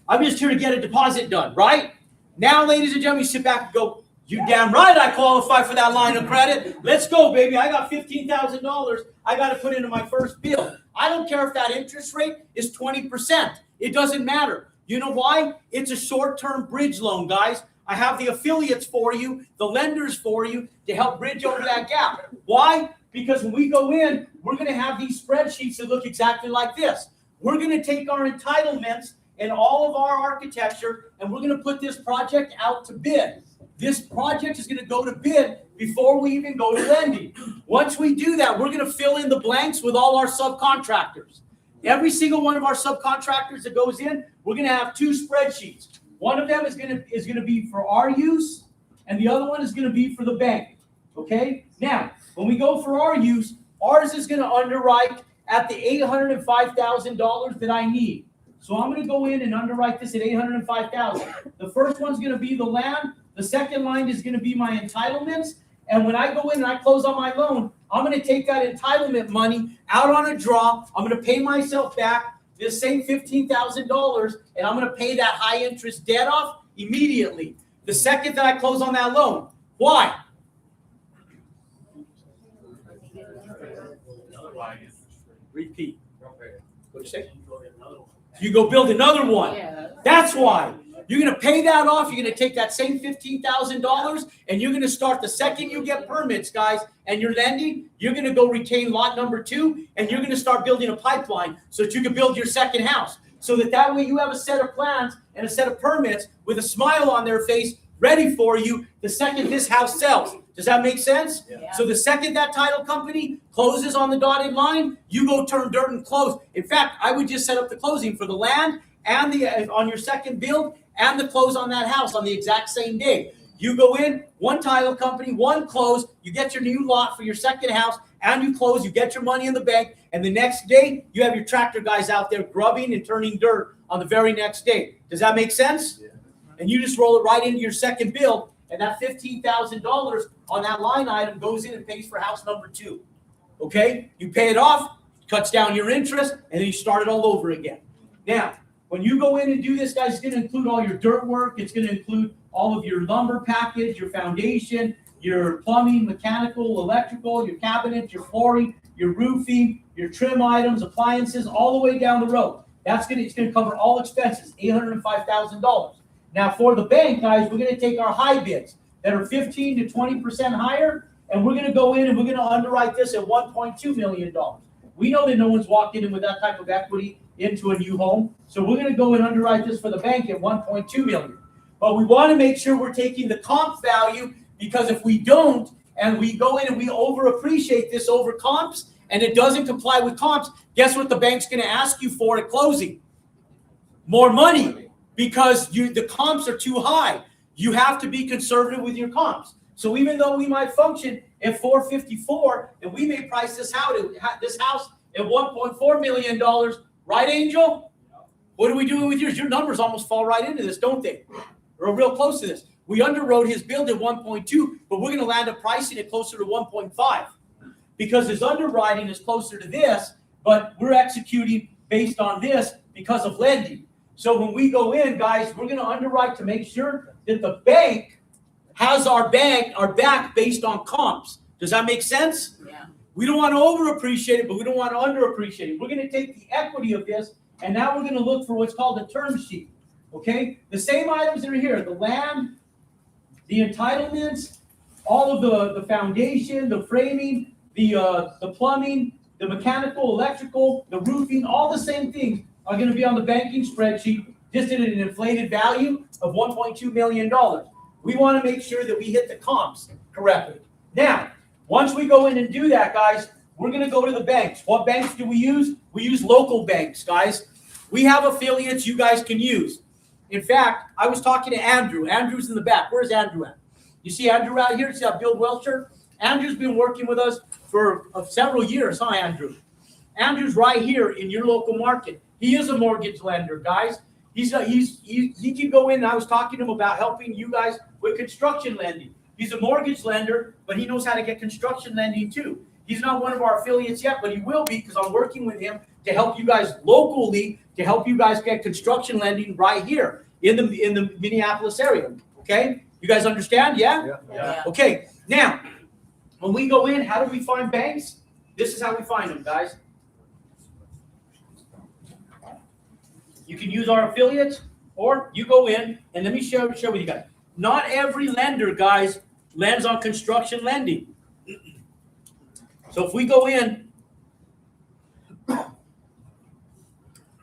I'm just here to get a deposit done, right? Now, ladies and gentlemen, you sit back and go, you damn right I qualify for that line of credit. Let's go, baby. I got $15,000 I got to put into my first bill. I don't care if that interest rate is 20%. It doesn't matter. You know why? It's a short-term bridge loan, guys. I have the affiliates for you, the lenders for you to help bridge over that gap. Why? Because when we go in, we're going to have these spreadsheets that look exactly like this. We're going to take our entitlements and all of our architecture, and we're going to put this project out to bid. This project is going to go to bid before we even go to lending. Once we do that, we're going to fill in the blanks with all our subcontractors. Every single one of our subcontractors that goes in, we're going to have 2 spreadsheets. One of them is going to be for our use, and the other one is going to be for the bank. Okay? Now, when we go for our use, ours is going to underwrite at the $805,000 that I need. So I'm gonna go in and underwrite this at 805,000. The first one's gonna be the land, the second line is gonna be my entitlements, and when I go in and I close on my loan, I'm gonna take that entitlement money out on a draw, I'm gonna pay myself back this same $15,000, and I'm gonna pay that high interest debt off immediately, the second that I close on that loan. Why? Repeat. What'd you say? You go build another one. That's why. You're going to pay that off. You're going to take that same $15,000 and you're going to start the second you get permits, guys, and you're lending, you're going to go retain lot number 2 and you're going to start building a pipeline so that you can build your second house. So that way you have a set of plans and a set of permits with a smile on their face ready for you the second this house sells. Does that make sense? Yeah. So the second that title company closes on the dotted line, you go turn dirt and close. In fact, I would just set up the closing for the land and the on your second build and the close on that house on the exact same day. You go in, one title company, one close, you get your new lot for your second house, and you close, you get your money in the bank, and the next day, you have your tractor guys out there grubbing and turning dirt on the very next day. Does that make sense? Yeah. And you just roll it right into your second build, and that $15,000 on that line item goes in and pays for house number 2. Okay? You pay it off, cuts down your interest, and then you start it all over again. Now, when you go in and do this, guys, it's going to include all your dirt work. It's going to include all of your lumber package, your foundation, your plumbing, mechanical, electrical, your cabinets, your flooring, your roofing, your trim items, appliances, all the way down the road. It's going to cover all expenses, $805,000. Now, for the bank, guys, we're going to take our high bids that are 15 to 20% higher, and we're going to go in and we're going to underwrite this at $1.2 million. We know that no one's walked in with that type of equity into a new home, so we're going to go and underwrite this for the bank at $1.2 million. But we want to make sure we're taking the comp value, because if we don't, and we go in and we over appreciate this over comps, and it doesn't comply with comps, guess what the bank's going to ask you for at closing? More money, because the comps are too high. You have to be conservative with your comps. So even though we might function at 454, and we may price this house at $1.4 million, right, Angel? What are we doing with yours? Your numbers almost fall right into this, don't they? We're real close to this. We underwrote his build at 1.2, but we're going to land up pricing it closer to 1.5 because his underwriting is closer to this, but we're executing based on this because of lending. So when we go in, guys, we're going to underwrite to make sure that the bank has our back based on comps. Does that make sense? Yeah. We don't want to over appreciate it, but we don't want to under appreciate it. We're going to take the equity of this, and now we're going to look for what's called a term sheet. Okay? The same items that are here, the land, the entitlements, all of the foundation, the framing, the plumbing, the mechanical, electrical, the roofing, all the same things are going to be on the banking spreadsheet, just at an inflated value of $1.2 million. We want to make sure that we hit the comps correctly. Now, once we go in and do that, guys, we're going to go to the banks. What banks do we use? We use local banks, guys. We have affiliates you guys can use. In fact, I was talking to Andrew. Andrew's in the back. Where's Andrew at? You see Andrew out here? You see that Bill Welcher? Andrew's been working with us for several years, huh, Andrew? Andrew's right here in your local market. He is a mortgage lender, guys. He can go in. I was talking to him about helping you guys with construction lending. He's a mortgage lender, but he knows how to get construction lending too. He's not one of our affiliates yet, but he will be because I'm working with him to help you guys locally, to help you guys get construction lending right here in the Minneapolis area. Okay? You guys understand? Yeah? Yeah. Okay. Now, when we go in, how do we find banks? This is how we find them, guys. You can use our affiliates, or you go in, and let me share with you guys. Not every lender, guys, lends on construction lending. So if we go in,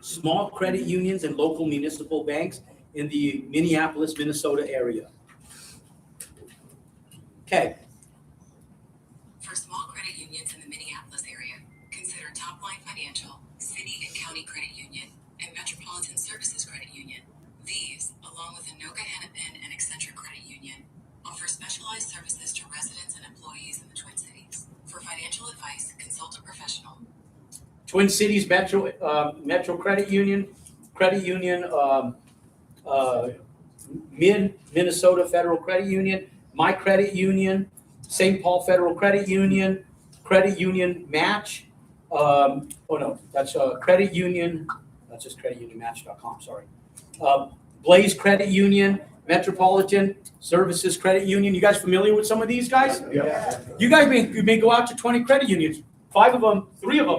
small credit unions and local municipal banks in the Minneapolis, Minnesota area. Okay. For small credit unions in the Minneapolis area, consider Topline Financial, City and County Credit Union, and Metropolitan Services Credit Union. These, along with Anoka Hennepin and Eccentric Credit Union, offer specialized services to residents and employees in the Twin Cities. For financial advice, consult a professional. Twin Cities Metro Credit Union, Credit Union, Minnesota Federal Credit Union, My Credit Union, St. Paul Federal Credit Union, Credit Union Match. That's Credit Union. That's just creditunionmatch.com. Sorry. Blaze Credit Union, Metropolitan Services Credit Union. You guys familiar with some of these guys? Yeah. You guys may go out to 20 credit unions. 3 of them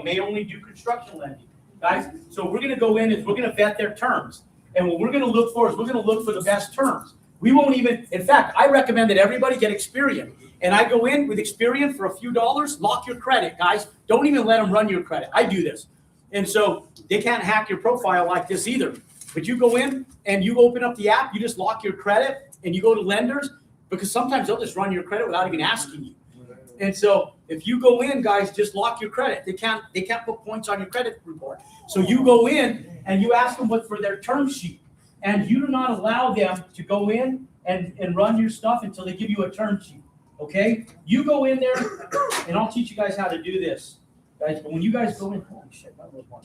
may only do construction lending, guys. So we're going to go in and we're going to vet their terms. And what we're going to look for is we're going to look for the best terms. We won't even, in fact, I recommend that everybody get Experian. And I go in with Experian for a few dollars, lock your credit, guys. Don't even let them run your credit. I do this. And so they can't hack your profile like this either. But you go in and you open up the app, you just lock your credit and you go to lenders because sometimes they'll just run your credit without even asking you. And so if you go in, guys, just lock your credit. They can't put points on your credit report. So you go in and you ask them for their term sheet. And you do not allow them to go in and run your stuff until they give you a term sheet. Okay? You go in there, and I'll teach you guys how to do this. Guys, but when you guys go in, holy shit, that was one.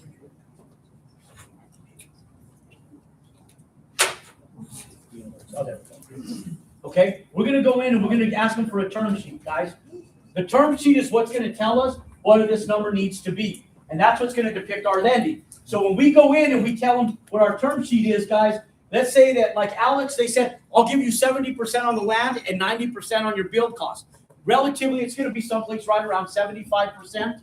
Okay, we're going to go in and we're going to ask them for a term sheet, guys. The term sheet is what's going to tell us what this number needs to be. And that's what's going to depict our lending. So when we go in and we tell them what our term sheet is, guys, let's say that like Alex, they said, I'll give you 70% on the land and 90% on your build cost. Relatively, it's going to be someplace right around 75%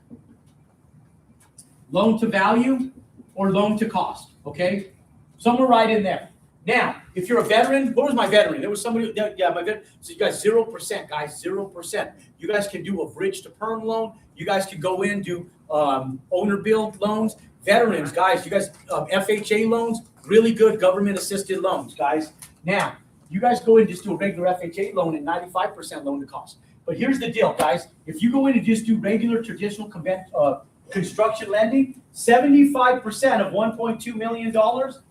loan to value or loan to cost, okay? Somewhere right in there. Now, if you're a veteran, what was my veteran? There was somebody, yeah, my veteran. So you guys, 0%, guys, 0%. You guys can do a bridge to perm loan. You guys can go in, do owner build loans. Veterans, guys, you guys, FHA loans, really good government assisted loans, guys. Now, you guys go in and just do a regular FHA loan at 95% loan to cost. But here's the deal, guys. If you go in and just do regular traditional construction lending, 75% of $1.2 million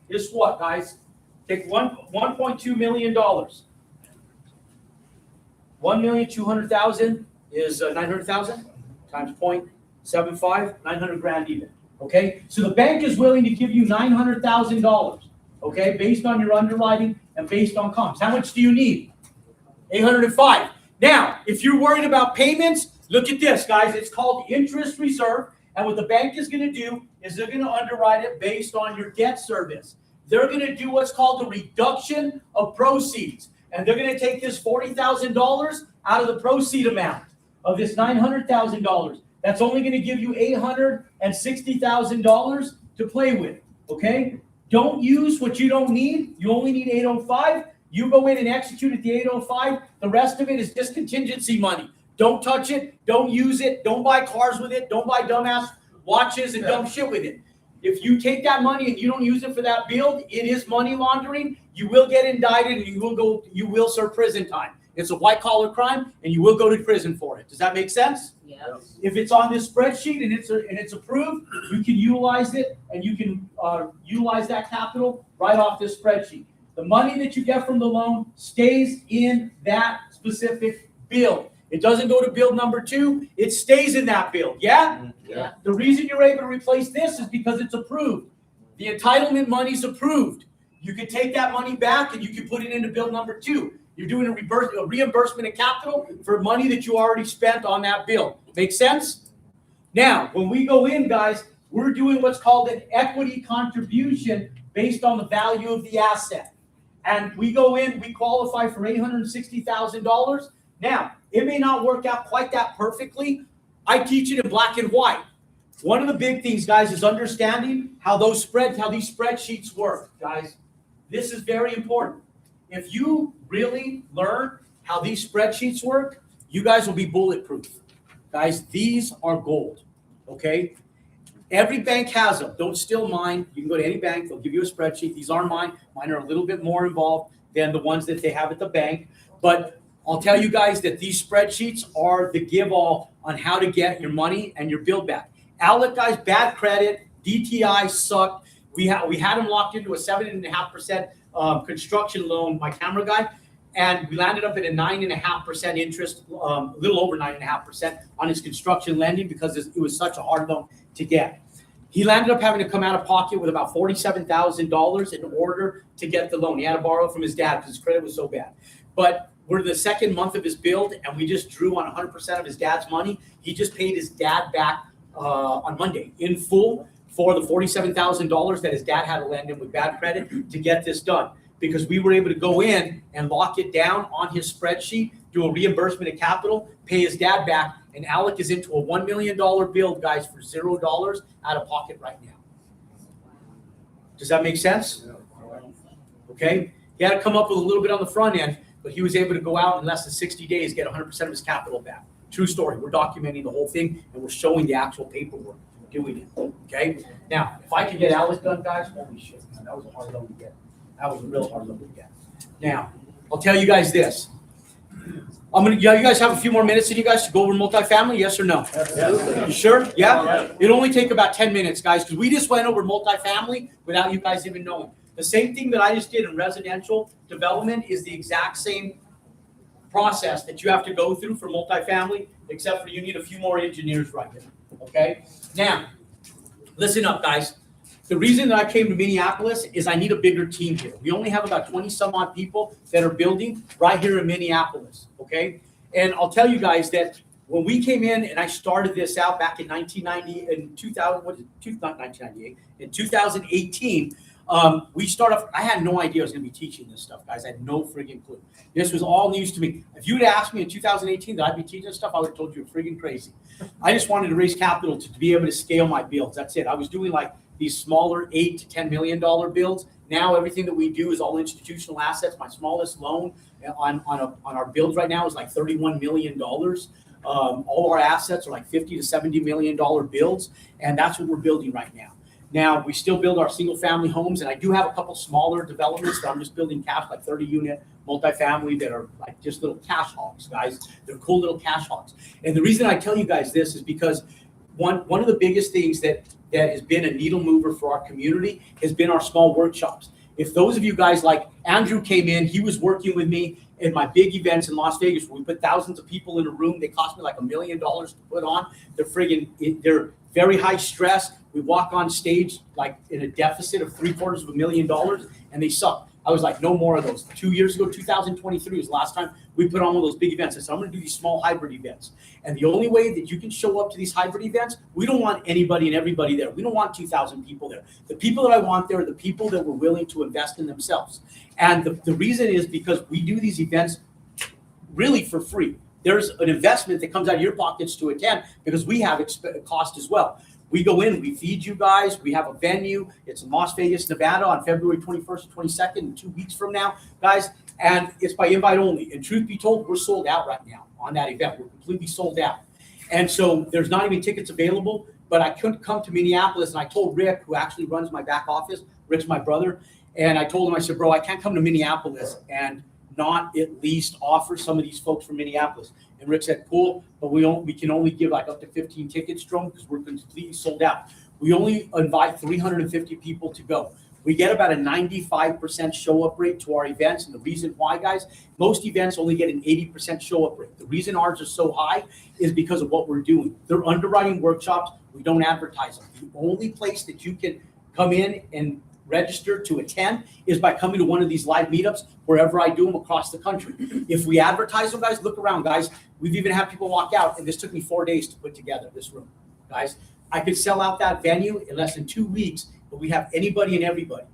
is what, guys? Take $1.2 million. 1,200,000 is 900,000 times 0.75, 900 grand even. Okay, so the bank is willing to give you $900,000. Okay, based on your underwriting and based on comps. How much do you need? 805. Now, if you're worried about payments, look at this, guys. It's called interest reserve. And what the bank is going to do is they're going to underwrite it based on your debt service. They're going to do what's called the reduction of proceeds. And they're going to take this $40,000 out of the proceed amount of this $900,000. That's only going to give you $860,000 to play with. Okay? Don't use what you don't need. You only need 805. You go in and execute at the 805. The rest of it is just contingency money. Don't touch it. Don't use it. Don't buy cars with it. Don't buy dumbass watches and dumb shit with it. If you take that money and you don't use it for that build, it is money laundering. You will get indicted and you will serve prison time. It's a white collar crime and you will go to prison for it. Does that make sense? Yes. If it's on this spreadsheet and it's approved, you can utilize it and you can utilize that capital right off this spreadsheet. The money that you get from the loan stays in that specific build. It doesn't go to build number 2. It stays in that build. Yeah? Yeah. The reason you're able to replace this is because it's approved. The entitlement money's approved. You can take that money back and you can put it into build number 2. You're doing a reimbursement of capital for money that you already spent on that build. Make sense? Now, when we go in, guys, we're doing what's called an equity contribution based on the value of the asset. And we go in, we qualify for $860,000. Now, it may not work out quite that perfectly. I teach it in black and white. One of the big things, guys, is understanding how these spreadsheets work, guys. This is very important. If you really learn how these spreadsheets work, you guys will be bulletproof. Guys, these are gold, okay? Every bank has them. Don't steal mine. You can go to any bank. They'll give you a spreadsheet. These aren't mine. Mine are a little bit more involved than the ones that they have at the bank. But I'll tell you guys that these spreadsheets are the give-all on how to get your money and your build back. Outlet guys, bad credit, DTI sucked. We had them locked into a 7.5% construction loan, my camera guy, and we landed up at a 9.5% interest, a little over 9.5% on his construction lending because it was such a hard loan to get. He landed up having to come out of pocket with about $47,000 in order to get the loan. He had to borrow from his dad because his credit was so bad. But we're the second month of his build, and we just drew on 100% of his dad's money. He just paid his dad back on Monday in full for the $47,000 that his dad had to lend him with bad credit to get this done. Because we were able to go in and lock it down on his spreadsheet, do a reimbursement of capital, pay his dad back, and Alec is into a $1 million build, guys, for $0 out of pocket right now. Does that make sense? Okay? He had to come up with a little bit on the front end, but he was able to go out in less than 60 days, get 100% of his capital back. True story. We're documenting the whole thing, and we're showing the actual paperwork doing it. Okay? Now, if I could get Alec done, guys, holy shit, man, that was a hard loan to get. That was a real hard loan to get. Now, I'll tell you guys this. You guys have a few more minutes in you guys to go over multifamily, yes or no? Absolutely. You sure? Yeah? It'll only take about 10 minutes, guys, because we just went over multifamily without you guys even knowing. The same thing that I just did in residential development is the exact same process that you have to go through for multifamily, except for you need a few more engineers right here, okay? Now, listen up, guys. The reason that I came to Minneapolis is I need a bigger team here. We only have about 20 some odd people that are building right here in Minneapolis, okay? And I'll tell you guys that when we came in and I started this out back in 2018, we started off, I had no idea I was going to be teaching this stuff, guys. I had no friggin' clue. This was all news to me. If you'd asked me in 2018 that I'd be teaching this stuff, I would have told you you're friggin' crazy. I just wanted to raise capital to be able to scale my builds. That's it. I was doing like these smaller $8 to $10 million builds. Now everything that we do is all institutional assets. My smallest loan on our builds right now is like $31 million. All our assets are like $50 to $70 million builds, and that's what we're building right now. Now, we still build our single-family homes, and I do have a couple smaller developments that I'm just building cash, like 30-unit multifamily that are like just little cash hogs, guys. They're cool little cash hogs. And the reason I tell you guys this is because one of the biggest things that has been a needle mover for our community has been our small workshops. If those of you guys like Andrew came in, he was working with me in my big events in Las Vegas where we put thousands of people in a room. They cost me like $1 million to put on. They're very high stress. We walk on stage like in a deficit of $750,000 and they suck. I was like, no more of those. 2 years ago, 2023 was the last time we put on one of those big events. I said, I'm going to do these small hybrid events. And the only way that you can show up to these hybrid events, we don't want anybody and everybody there. We don't want 2,000 people there. The people that I want there are the people that were willing to invest in themselves. And the reason is because we do these events really for free. There's an investment that comes out of your pockets to attend because we have cost as well. We go in, we feed you guys, we have a venue. It's in Las Vegas, Nevada on February 21st and 22nd, 2 weeks from now, guys. And it's by invite only. And truth be told, we're sold out right now on that event. We're completely sold out. And so there's not even tickets available, but I couldn't come to Minneapolis. And I told Rick, who actually runs my back office, Rick's my brother. And I told him, I said, bro, I can't come to Minneapolis and not at least offer some of these folks from Minneapolis. And Rick said, cool, but we can only give like up to 15 tickets, Jerome, because we're completely sold out. We only invite 350 people to go. We get about a 95% show-up rate to our events. And the reason why, guys, most events only get an 80% show-up rate. The reason ours are so high is because of what we're doing. They're underwriting workshops. We don't advertise them. The only place that you can come in and register to attend is by coming to one of these live meetups wherever I do them across the country. If we advertise them, guys, look around, guys. We've even had people walk out, and this took me 4 days to put together this room, guys. I could sell out that venue in less than 2 weeks, but we have anybody and everybody.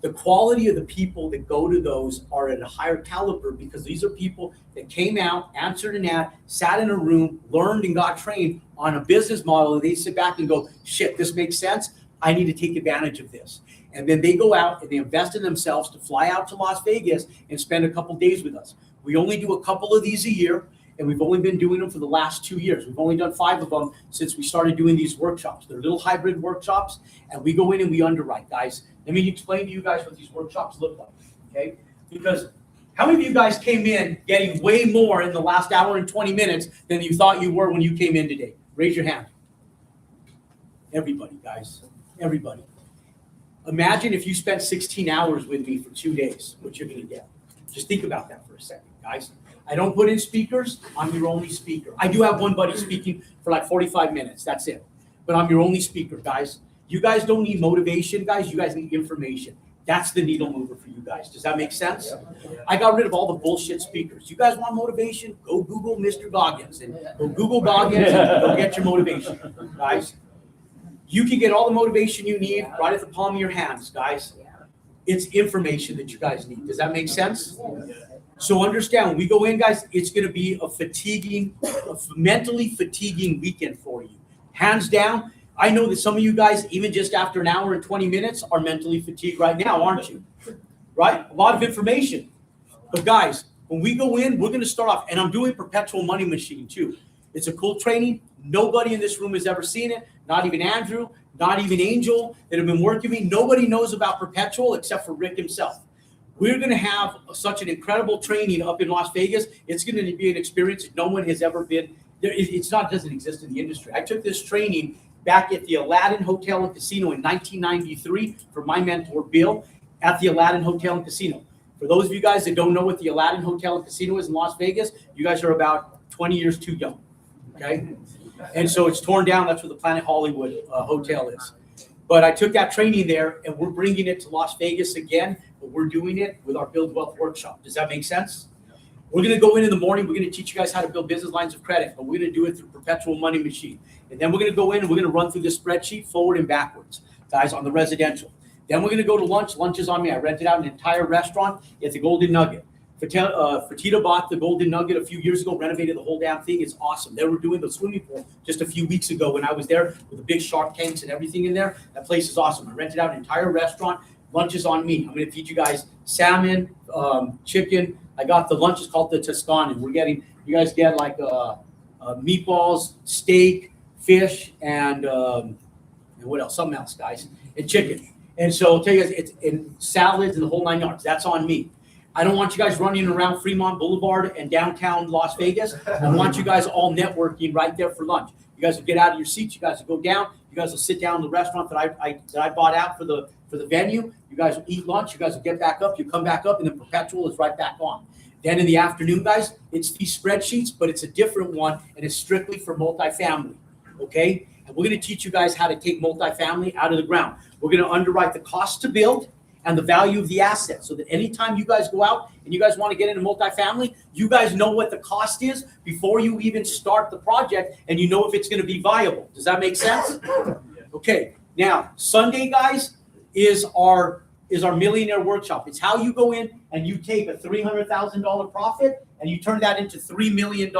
The quality of the people that go to those are at a higher caliber because these are people that came out, answered an ad, sat in a room, learned and got trained on a business model, and they sit back and go, shit, this makes sense. I need to take advantage of this. And then they go out and they invest in themselves to fly out to Las Vegas and spend a couple days with us. We only do a couple of these a year, and we've only been doing them for the last 2 years. We've only done 5 of them since we started doing these workshops. They're little hybrid workshops, and we go in and we underwrite, guys. Let me explain to you guys what these workshops look like, okay? Because how many of you guys came in getting way more in the last hour and 20 minutes than you thought you were when you came in today? Raise your hand. Everybody, guys, everybody. Imagine if you spent 16 hours with me for 2 days, what you're going to get. Just think about that for a second, guys. I don't put in speakers. I'm your only speaker. I do have one buddy speaking for like 45 minutes. That's it. But I'm your only speaker, guys. You guys don't need motivation, guys. You guys need information. That's the needle mover for you guys. Does that make sense? I got rid of all the bullshit speakers. You guys want motivation? Go Google Mr. Goggins and go Google Goggins and go get your motivation, guys. You can get all the motivation you need right at the palm of your hands, guys. It's information that you guys need. Does that make sense? So understand, when we go in, guys, it's going to be a mentally fatiguing weekend for you. Hands down. I know that some of you guys, even just after an hour and 20 minutes, are mentally fatigued right now, aren't you? Right? A lot of information. But guys, when we go in, we're going to start off, and I'm doing perpetual money machine too. It's a cool training. Nobody in this room has ever seen it. Not even Andrew, not even Angel that have been working with me. Nobody knows about perpetual except for Rick himself. We're going to have such an incredible training up in Las Vegas. It's going to be an experience that no one has ever been. It doesn't exist in the industry. I took this training back at the Aladdin Hotel and Casino in 1993 for my mentor, Bill, at the Aladdin Hotel and Casino. For those of you guys that don't know what the Aladdin Hotel and Casino is in Las Vegas, you guys are about 20 years too young, okay? And so it's torn down. That's where the Planet Hollywood Hotel is. But I took that training there, and we're bringing it to Las Vegas again, but we're doing it with our Build Wealth Workshop. Does that make sense? We're going to go in the morning. We're going to teach you guys how to build business lines of credit, but we're going to do it through Perpetual Money Machine. And then we're going to go in and we're going to run through this spreadsheet forward and backwards, guys, on the residential. Then we're going to go to lunch. Lunch is on me. I rented out an entire restaurant at the Golden Nugget. Fertitta bought the Golden Nugget a few years ago, renovated the whole damn thing. It's awesome. They were doing the swimming pool just a few weeks ago when I was there with the big shark tanks and everything in there. That place is awesome. I rented out an entire restaurant. Lunch is on me. I'm going to feed you guys salmon, chicken. I got the lunch is called the Tuscany. You guys get like meatballs, steak, fish, and what else? Something else, guys, and chicken. And so I'll tell you guys, it's in salads and the whole 9 yards. That's on me. I don't want you guys running around Fremont Boulevard and downtown Las Vegas. I want you guys all networking right there for lunch. You guys will get out of your seats. You guys will go down. You guys will sit down in the restaurant that I bought out for the venue. You guys will eat lunch. You guys will get back up. You come back up, and then Perpetual is right back on. Then in the afternoon, guys, it's these spreadsheets, but it's a different one, and it's strictly for multifamily, okay? And we're going to teach you guys how to take multifamily out of the ground. We're going to underwrite the cost to build and the value of the asset so that anytime you guys go out and you guys want to get into multifamily, you guys know what the cost is before you even start the project, and you know if it's going to be viable. Does that make sense? Okay. Now, Sunday, guys, is our millionaire workshop. It's how you go in and you take a $300,000 profit and you turn that into $3 million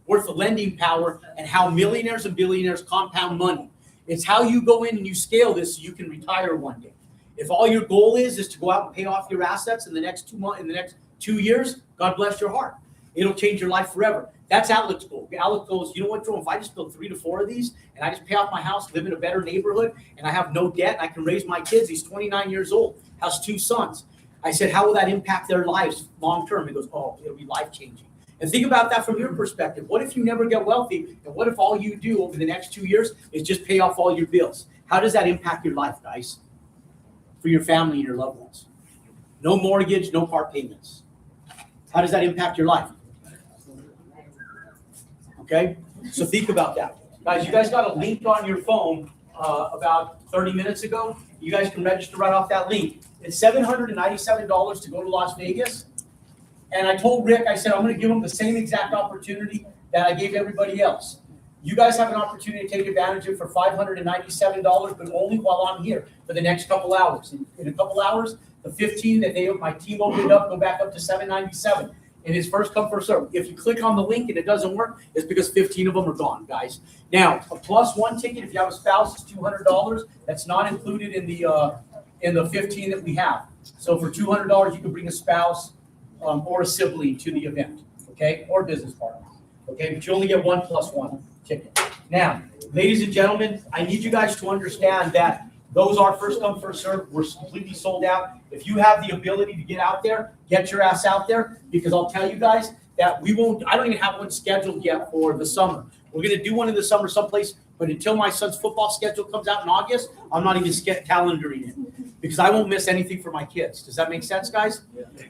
worth of lending power, and how millionaires and billionaires compound money. It's how you go in and you scale this so you can retire one day. If all your goal is to go out and pay off your assets in the next 2 months, in the next 2 years, God bless your heart. It'll change your life forever. That's Alex's goal. Alex goes, you know what, Jerome, if I just build 3 to 4 of these and I just pay off my house, live in a better neighborhood, and I have no debt, and I can raise my kids. He's 29 years old, has 2 sons. I said, how will that impact their lives long term? He goes, oh, it'll be life changing. And think about that from your perspective. What if you never get wealthy? And what if all you do over the next 2 years is just pay off all your bills? How does that impact your life, guys? For your family and your loved ones. No mortgage, no car payments. How does that impact your life? Okay? So think about that. Guys, you guys got a link on your phone about 30 minutes ago. You guys can register right off that link. It's $797 to go to Las Vegas. And I told Rick, I said, I'm going to give him the same exact opportunity that I gave everybody else. You guys have an opportunity to take advantage of it for $597, but only while I'm here for the next couple hours. In a couple hours, the 15 that my team opened up go back up to $797. And it's first come, first serve. If you click on the link and it doesn't work, it's because 15 of them are gone, guys. Now, a +1 ticket, if you have a spouse, is $200. That's not included in the 15 that we have. So for $200, you can bring a spouse or a sibling to the event, okay, or business partner, okay. But you only get 1 +1 ticket. Now, ladies and gentlemen, I need you guys to understand that those are first come, first serve. We're completely sold out. If you have the ability to get out there, get your ass out there, because I'll tell you guys that I don't even have one scheduled yet for the summer. We're going to do one in the summer someplace, but until my son's football schedule comes out in August, I'm not even calendaring it because I won't miss anything for my kids. Does that make sense, guys?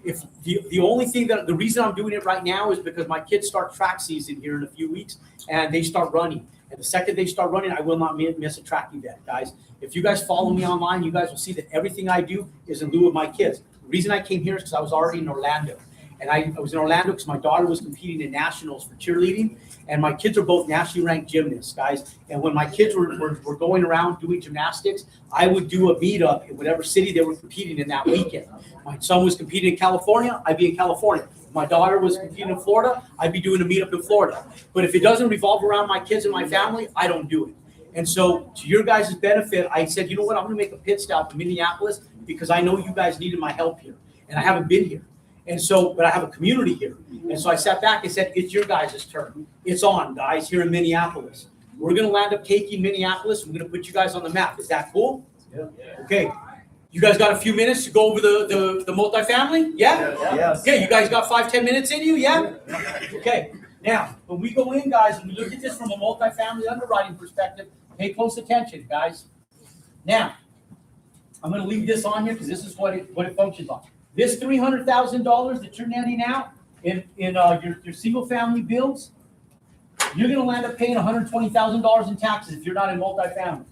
If the only thing the reason I'm doing it right now is because my kids start track season here in a few weeks and they start running. And the second they start running, I will not miss a track event, guys. If you guys follow me online, you guys will see that everything I do is in lieu of my kids. The reason I came here is because I was already in Orlando. And I was in Orlando because my daughter was competing in nationals for cheerleading. And my kids are both nationally ranked gymnasts, guys. And when my kids were going around doing gymnastics, I would do a meetup in whatever city they were competing in that weekend. My son was competing in California, I'd be in California. My daughter was competing in Florida, I'd be doing a meetup in Florida. But if it doesn't revolve around my kids and my family, I don't do it. And so to your guys' benefit, I said, you know what, I'm gonna make a pit stop in Minneapolis because I know you guys needed my help here. And I haven't been here. And so, but I have a community here. And so I sat back and said, it's your guys' turn. It's on, guys, here in Minneapolis. We're going to land up caking Minneapolis. We're going to put you guys on the map. Is that cool? Yeah. Okay. You guys got a few minutes to go over the multifamily? Yeah? Yes. Okay, you guys got 5-10 minutes in you? Yeah? Okay. Now, when we go in, guys, and we look at this from a multifamily underwriting perspective, pay close attention, guys. Now, I'm going to leave this on here because this is what it functions on. This $300,000 that you're netting out in your single family builds, you're going to land up paying $120,000 in taxes if you're not in multifamily.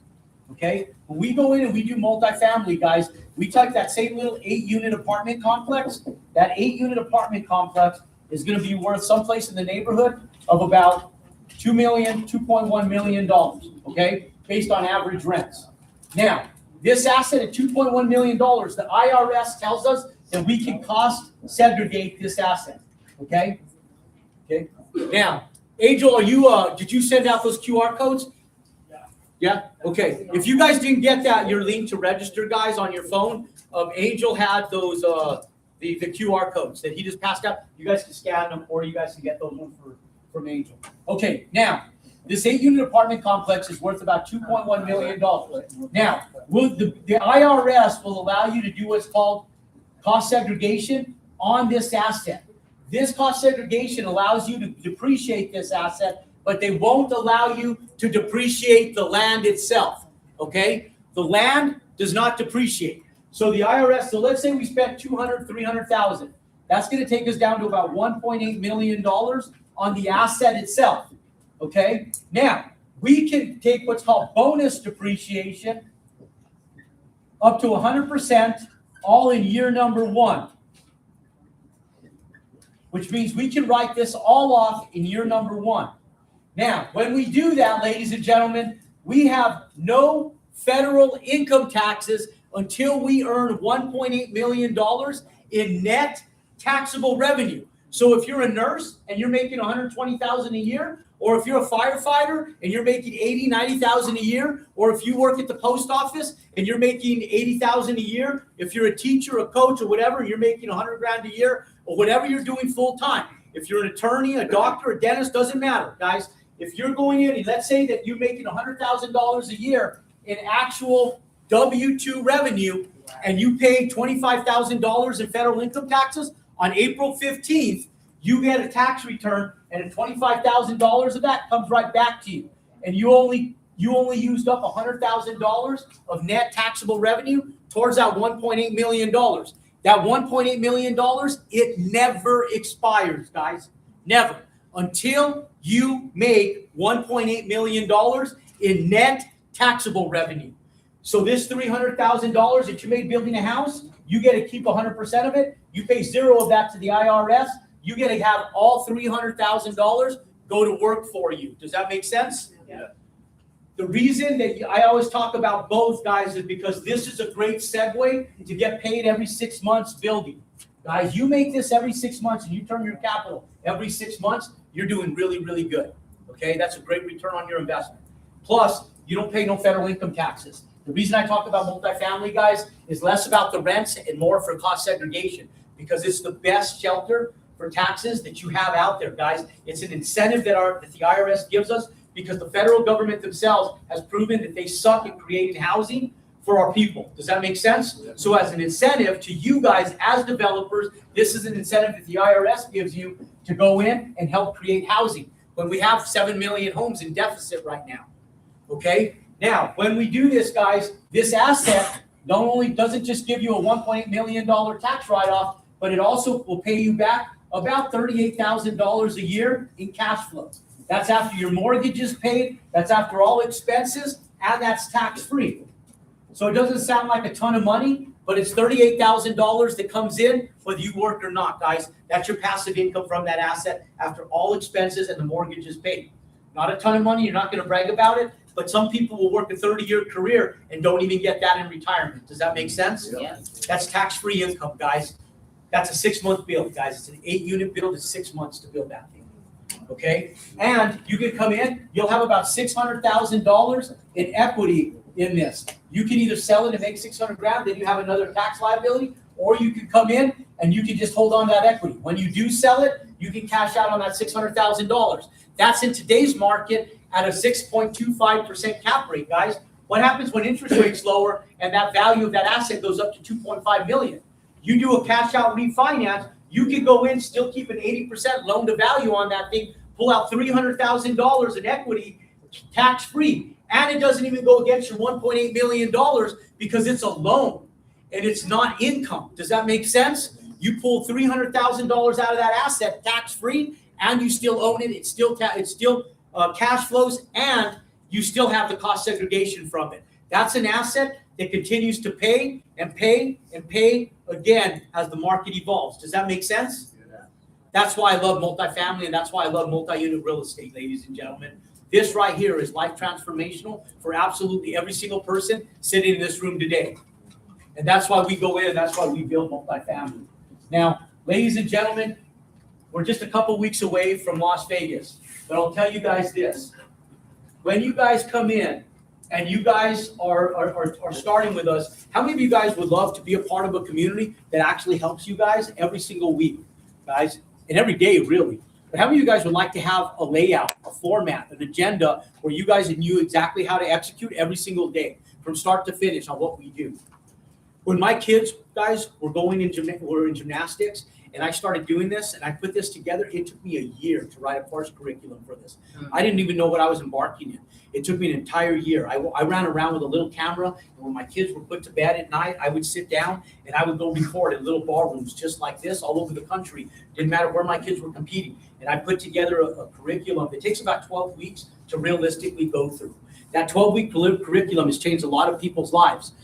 Okay? When we go in and we do multifamily, guys, we take that same little 8-unit apartment complex. That 8-unit apartment complex is going to be worth someplace in the neighborhood of about $2.1 million. Okay? Based on average rents. Now, this asset at $2.1 million, the IRS tells us that we can cost segregate this asset. Okay? Okay. Now, Angel, did you send out those QR codes? Yeah? Okay. If you guys didn't get that, your link to register, guys, on your phone, Angel had those the QR codes that he just passed out. You guys can scan them or you guys can get those ones from Angel. Okay, now, this 8-unit apartment complex is worth about $2.1 million. Now, the IRS will allow you to do what's called cost segregation on this asset. This cost segregation allows you to depreciate this asset, but they won't allow you to depreciate the land itself, okay? The land does not depreciate. So the IRS, so let's say we spent $200,000, $300,000. That's gonna take us down to about $1.8 million on the asset itself, okay? Now, we can take what's called bonus depreciation up to 100%, all in year number 1, which means we can write this all off in year number 1. Now, when we do that, ladies and gentlemen, we have no federal income taxes until we earn $1.8 million in net taxable revenue. So if you're a nurse and you're making $120,000 a year, or if you're a firefighter and you're making $80,000, $90,000 a year, or if you work at the post office and you're making $80,000 a year, if you're a teacher, a coach, or whatever, and you're making $100,000 a year, or whatever you're doing full time. If you're an attorney, a doctor, a dentist, doesn't matter, guys. If you're going in and let's say that you're making $100,000 a year in actual W-2 revenue, and you pay $25,000 in federal income taxes, on April 15th, you get a tax return, and $25,000 of that comes right back to you. And you only used up $100,000 of net taxable revenue towards that $1.8 million. That $1.8 million, it never expires, guys. Never. Until you make $1.8 million in net taxable revenue. So this $300,000 that you made building a house, you get to keep 100% of it. You pay zero of that to the IRS. You get to have all $300,000 go to work for you. Does that make sense? Yeah. The reason that I always talk about both, guys, is because this is a great segue to get paid every 6 months building. Guys, you make this every 6 months and you turn your capital every 6 months, you're doing really, really good. Okay, that's a great return on your investment. Plus, you don't pay no federal income taxes. The reason I talk about multifamily, guys, is less about the rents and more for cost segregation because it's the best shelter for taxes that you have out there, guys. It's an incentive that the IRS gives us because the federal government themselves has proven that they suck at creating housing for our people. Does that make sense? So as an incentive to you guys as developers, this is an incentive that the IRS gives you to go in and help create housing when we have 7 million homes in deficit right now. Okay? Now, when we do this, guys, this asset not only doesn't just give you a $1.8 million tax write-off, but it also will pay you back about $38,000 a year in cash flow. That's after your mortgage is paid, that's after all expenses, and that's tax-free. So it doesn't sound like a ton of money, but it's $38,000 that comes in whether you work or not, guys. That's your passive income from that asset after all expenses and the mortgage is paid. Not a ton of money, you're not gonna brag about it, but some people will work a 30-year career and don't even get that in retirement. Does that make sense? Yes. That's tax-free income, guys. That's a 6-month build, guys. It's an 8-unit build, it's 6 months to build that thing. Okay? And you can come in, you'll have about $600,000 in equity in this. You can either sell it and make 600 grand, then you have another tax liability, or you can come in and you can just hold on to that equity. When you do sell it, you can cash out on that $600,000. That's in today's market at a 6.25% cap rate, guys. What happens when interest rates lower and that value of that asset goes up to 2.5 million? You do a cash out refinance, you can go in, still keep an 80% loan to value on that thing, pull out $300,000 in equity, tax free. And it doesn't even go against your $1.8 million because it's a loan and it's not income. Does that make sense? You pull $300,000 out of that asset tax free, and you still own it. It's still cash flows, and you still have the cost segregation from it. That's an asset that continues to pay and pay and pay again as the market evolves. Does that make sense? Yeah. That's why I love multifamily, and that's why I love multi-unit real estate, ladies and gentlemen. This right here is life transformational for absolutely every single person sitting in this room today. And that's why we go in, and that's why we build multifamily. Now, ladies and gentlemen, we're just a couple weeks away from Las Vegas, but I'll tell you guys this. When you guys come in and you guys are starting with us, how many of you guys would love to be a part of a community that actually helps you guys every single week, guys, and every day, really? But how many of you guys would like to have a layout, a format, an agenda where you guys knew exactly how to execute every single day from start to finish on what we do? When my kids, guys, were in gymnastics, and I started doing this, and I put this together, it took me a year to write a course curriculum for this. I didn't even know what I was embarking in. It took me an entire year. I ran around with a little camera, and when my kids were put to bed at night, I would sit down, and I would go record in little ballrooms just like this all over the country. Didn't matter where my kids were competing. And I put together a curriculum that takes about 12 weeks to realistically go through. That 12-week curriculum has changed a lot of people's lives.